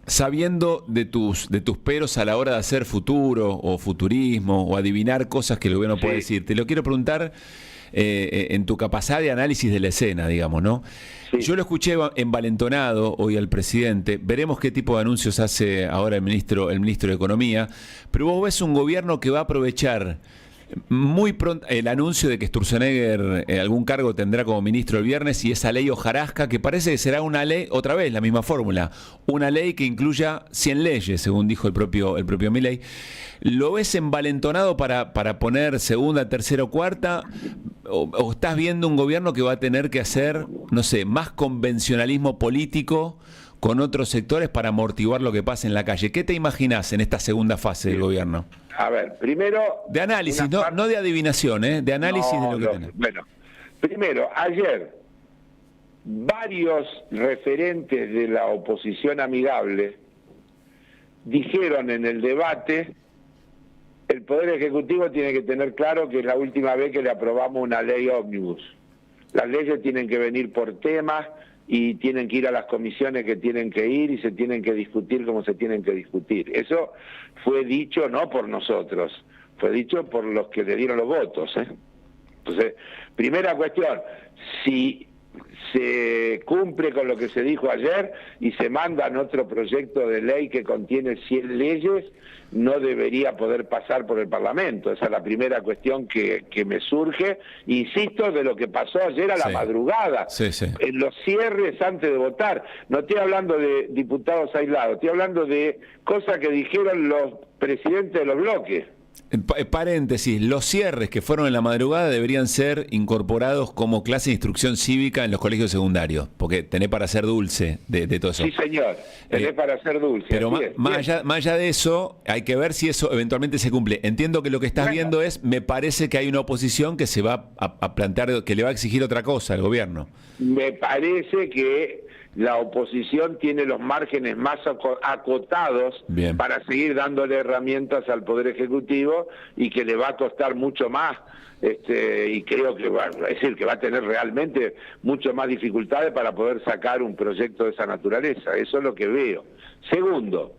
sabiendo de tus peros a la hora de hacer futuro o futurismo o adivinar cosas que el gobierno puede decir, te lo quiero preguntar en tu capacidad de análisis de la escena, digamos, ¿no? Sí. Yo lo escuché envalentonado hoy al presidente, veremos qué tipo de anuncios hace ahora el ministro de Economía, pero vos ves un gobierno que va a aprovechar muy pronto el anuncio de que Sturzenegger algún cargo tendrá como ministro el viernes, y esa ley hojarasca que parece que será una ley, otra vez la misma fórmula, una ley que incluya 100 leyes, según dijo el propio Milei. ¿Lo ves envalentonado para poner segunda, tercera o cuarta? ¿O estás viendo un gobierno que va a tener que hacer, no sé, más convencionalismo político con otros sectores para amortiguar lo que pasa en la calle? ¿Qué te imaginás en esta segunda fase del gobierno? A ver, primero... De análisis, no de adivinación, de análisis de lo que tenés. Bueno, primero, ayer varios referentes de la oposición amigable dijeron en el debate: el Poder Ejecutivo tiene que tener claro que es la última vez que le aprobamos una ley ómnibus. Las leyes tienen que venir por temas y tienen que ir a las comisiones que tienen que ir y se tienen que discutir como se tienen que discutir. Eso fue dicho no por nosotros, fue dicho por los que le dieron los votos. Entonces, primera cuestión, si se cumple con lo que se dijo ayer y se mandan otro proyecto de ley que contiene 100 leyes, no debería poder pasar por el Parlamento. Esa es la primera cuestión que me surge, insisto, de lo que pasó ayer a la madrugada, en los cierres antes de votar. No estoy hablando de diputados aislados, estoy hablando de cosas que dijeron los presidentes de los bloques. Paréntesis, los cierres que fueron en la madrugada deberían ser incorporados como clase de instrucción cívica en los colegios secundarios, porque tenés para ser dulce de todo eso. Sí, señor, tenés para ser dulce. Pero más allá de eso, hay que ver si eso eventualmente se cumple. Entiendo que lo que estás viendo es, me parece que hay una oposición que se va a plantear, que le va a exigir otra cosa al gobierno. Me parece que la oposición tiene los márgenes más acotados para seguir dándole herramientas al Poder Ejecutivo y que le va a costar mucho más. Y creo que va a tener realmente mucho más dificultades para poder sacar un proyecto de esa naturaleza. Eso es lo que veo. Segundo,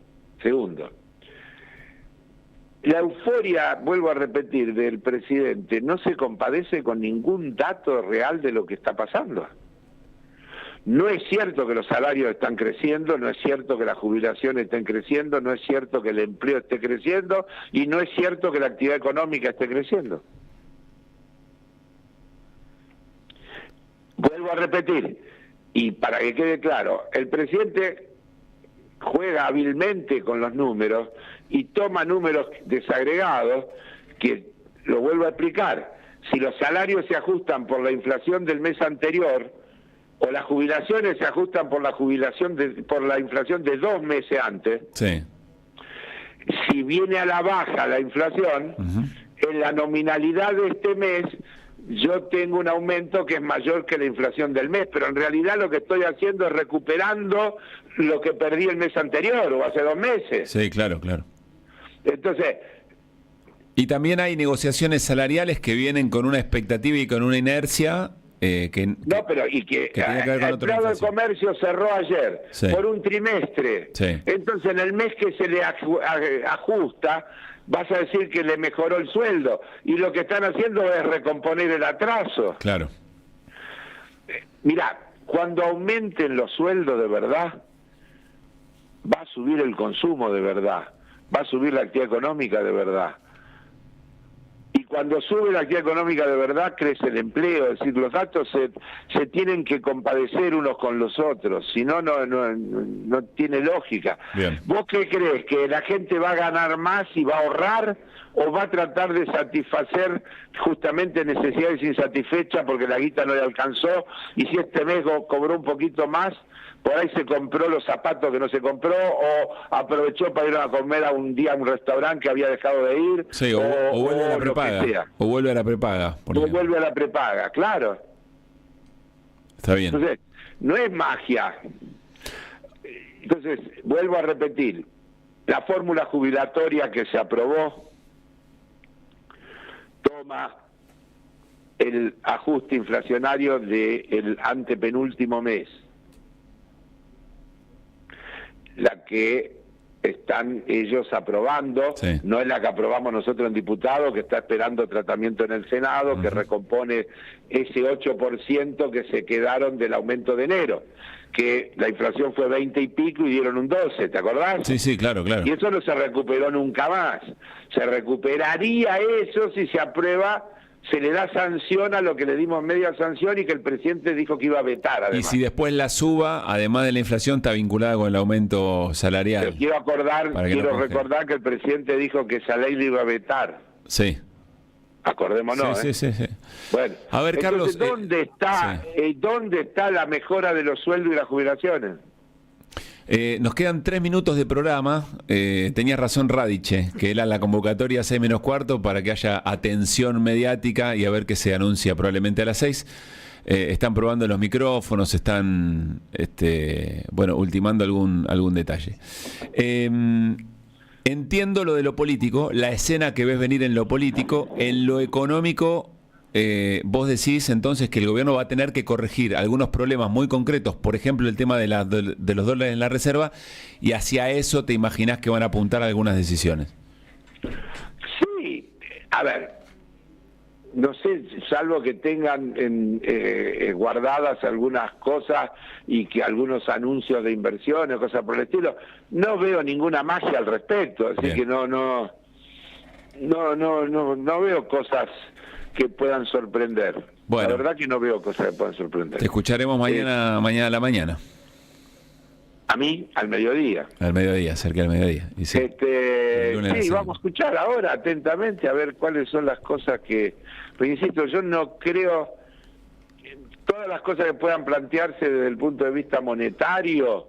la euforia, vuelvo a repetir, del presidente no se compadece con ningún dato real de lo que está pasando. No es cierto que los salarios están creciendo, no es cierto que las jubilaciones estén creciendo, no es cierto que el empleo esté creciendo y no es cierto que la actividad económica esté creciendo. Vuelvo a repetir, y para que quede claro, el presidente juega hábilmente con los números y toma números desagregados que, lo vuelvo a explicar, si los salarios se ajustan por la inflación del mes anterior o las jubilaciones se ajustan por la inflación de 2 meses antes, si viene a la baja la inflación, en la nominalidad de este mes yo tengo un aumento que es mayor que la inflación del mes, pero en realidad lo que estoy haciendo es recuperando lo que perdí el mes anterior o hace 2 meses. Sí, claro. Entonces... Y también hay negociaciones salariales que vienen con una expectativa y con una inercia el Prado de Comercio cerró ayer por un trimestre. Entonces en el mes que se le ajusta, vas a decir que le mejoró el sueldo, y lo que están haciendo es recomponer el atraso. Claro. Mirá, cuando aumenten los sueldos de verdad, va a subir el consumo de verdad, va a subir la actividad económica de verdad. Y cuando sube la actividad económica de verdad, crece el empleo. Es decir, los datos se tienen que compadecer unos con los otros, si no, no tiene lógica. Bien. ¿Vos qué crees? ¿Que la gente va a ganar más y va a ahorrar, o va a tratar de satisfacer justamente necesidades insatisfechas porque la guita no le alcanzó, y si este mes cobró un poquito más, por ahí se compró los zapatos que no se compró, o aprovechó para ir a comer a un día a un restaurante que había dejado de ir, o vuelve a la prepaga, o vuelve a la prepaga, vuelve a la prepaga, claro. Está bien. Entonces, no es magia. Entonces, vuelvo a repetir, la fórmula jubilatoria que se aprobó toma el ajuste inflacionario del antepenúltimo mes, la que están ellos aprobando, no es la que aprobamos nosotros en diputados, que está esperando tratamiento en el Senado, que recompone ese 8% que se quedaron del aumento de enero, que la inflación fue 20 y pico y dieron un 12, ¿te acordás? Sí, claro. Y eso no se recuperó nunca más. Se recuperaría eso si se aprueba, se le da sanción a lo que le dimos media sanción y que el presidente dijo que iba a vetar, además. Y si después la suba, además de la inflación, está vinculada con el aumento salarial. Pero quiero recordar que el presidente dijo que esa ley le iba a vetar. Sí. Acordémonos. Sí. Bueno, a ver, Carlos, ¿dónde está la mejora de los sueldos y las jubilaciones? Nos quedan 3 minutos de programa. Tenías razón Radiche, que era la convocatoria 6 menos cuarto para que haya atención mediática y a ver qué se anuncia probablemente a las 6. Están probando los micrófonos, están ultimando algún detalle. Entiendo lo de lo político, la escena que ves venir en lo político. En lo económico, vos decís entonces que el gobierno va a tener que corregir algunos problemas muy concretos, por ejemplo el tema de los dólares en la reserva, y hacia eso te imaginás que van a apuntar algunas decisiones. Sí, a ver, no sé, salvo que tengan guardadas algunas cosas y que algunos anuncios de inversiones, cosas por el estilo, no veo ninguna magia al respecto, así Bien. Que no veo cosas que puedan sorprender. Bueno, la verdad que no veo cosas que puedan sorprender. Te escucharemos mañana a la mañana. A mí, al mediodía. Al mediodía, cerca del mediodía. Y sí, vamos a escuchar ahora atentamente a ver cuáles son las cosas que... Pero insisto, yo no creo... Todas las cosas que puedan plantearse desde el punto de vista monetario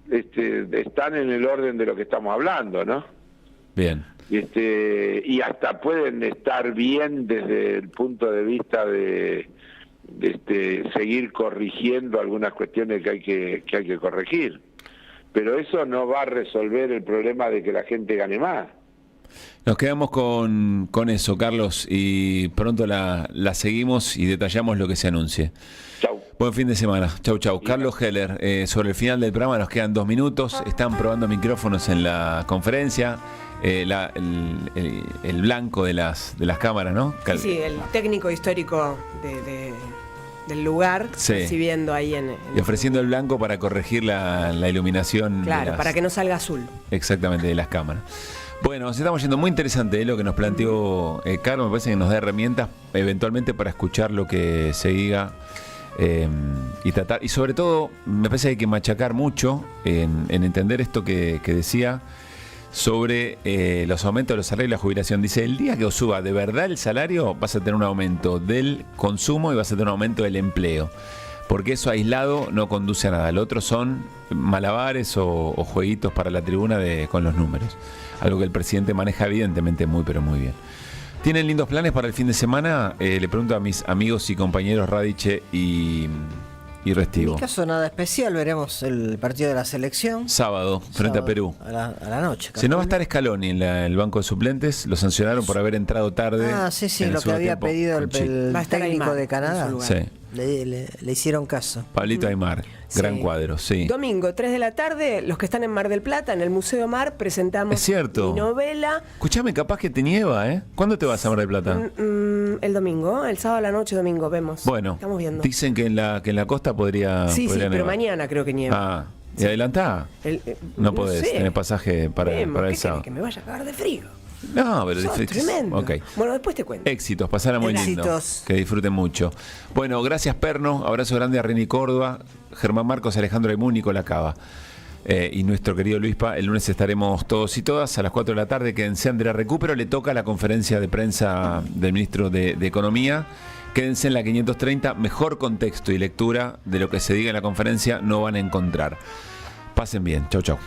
están en el orden de lo que estamos hablando, ¿no? Bien. Y hasta pueden estar bien desde el punto de vista de seguir corrigiendo algunas cuestiones que hay que corregir. Pero eso no va a resolver el problema de que la gente gane más. Nos quedamos con eso, Carlos, y pronto la seguimos y detallamos lo que se anuncie. Chau. Buen fin de semana. Chau, chau. Carlos Heller, sobre el final del programa nos quedan 2 minutos. Están probando micrófonos en la conferencia. El blanco de las cámaras, ¿no? Sí, el técnico histórico del lugar, sí, recibiendo ahí y ofreciendo el blanco para corregir la iluminación. Claro, para que no salga azul. Exactamente, de las cámaras. Bueno, nos estamos yendo, muy interesante lo que nos planteó Carlos. Me parece que nos da herramientas eventualmente para escuchar lo que se diga y tratar. Y sobre todo, me parece que hay que machacar mucho en entender esto que decía sobre los aumentos de los salarios y la jubilación. Dice, el día que os suba de verdad el salario, vas a tener un aumento del consumo y vas a tener un aumento del empleo. Porque eso aislado no conduce a nada. Lo otro son malabares o jueguitos para la tribuna con los números. Algo que el presidente maneja evidentemente muy, pero muy bien. ¿Tienen lindos planes para el fin de semana? Le pregunto a mis amigos y compañeros Radiche y Restivo. En mi caso nada especial, veremos el partido de la selección. Sábado, frente a Perú. A la noche. Si no va a estar Scaloni en el banco de suplentes, lo sancionaron por haber entrado tarde. Sí, lo que había pedido el técnico de Canadá. Sí. Le hicieron caso. Pablito Aymar, gran cuadro, sí. Domingo, 3 de la tarde, los que están en Mar del Plata, en el Museo Mar, presentamos mi novela. Escuchame, capaz que te nieva, ¿eh? ¿Cuándo te vas a Mar del Plata? El domingo, el sábado a la noche, domingo, vemos. Bueno, estamos viendo. Dicen que en la costa podría nevar. Pero nevar. Mañana creo que nieva. ¿Y adelantá? No podés, tenés pasaje para el sábado. Que me vaya a cagar de frío. No, pero tremendo. Okay. Bueno, después te cuento. Éxitos, pasará muy lindo. Que disfruten mucho. Bueno, gracias Perno, abrazo grande a Reni Córdoba, Germán Marcos, Alejandro Aymú, Nicolás Cava. Y nuestro querido Luispa, el lunes estaremos todos y todas a las 4 de la tarde. Quédense, Andrea Recupero, le toca la conferencia de prensa del ministro de Economía. Quédense en la 530, mejor contexto y lectura de lo que se diga en la conferencia no van a encontrar. Pasen bien, chau chau.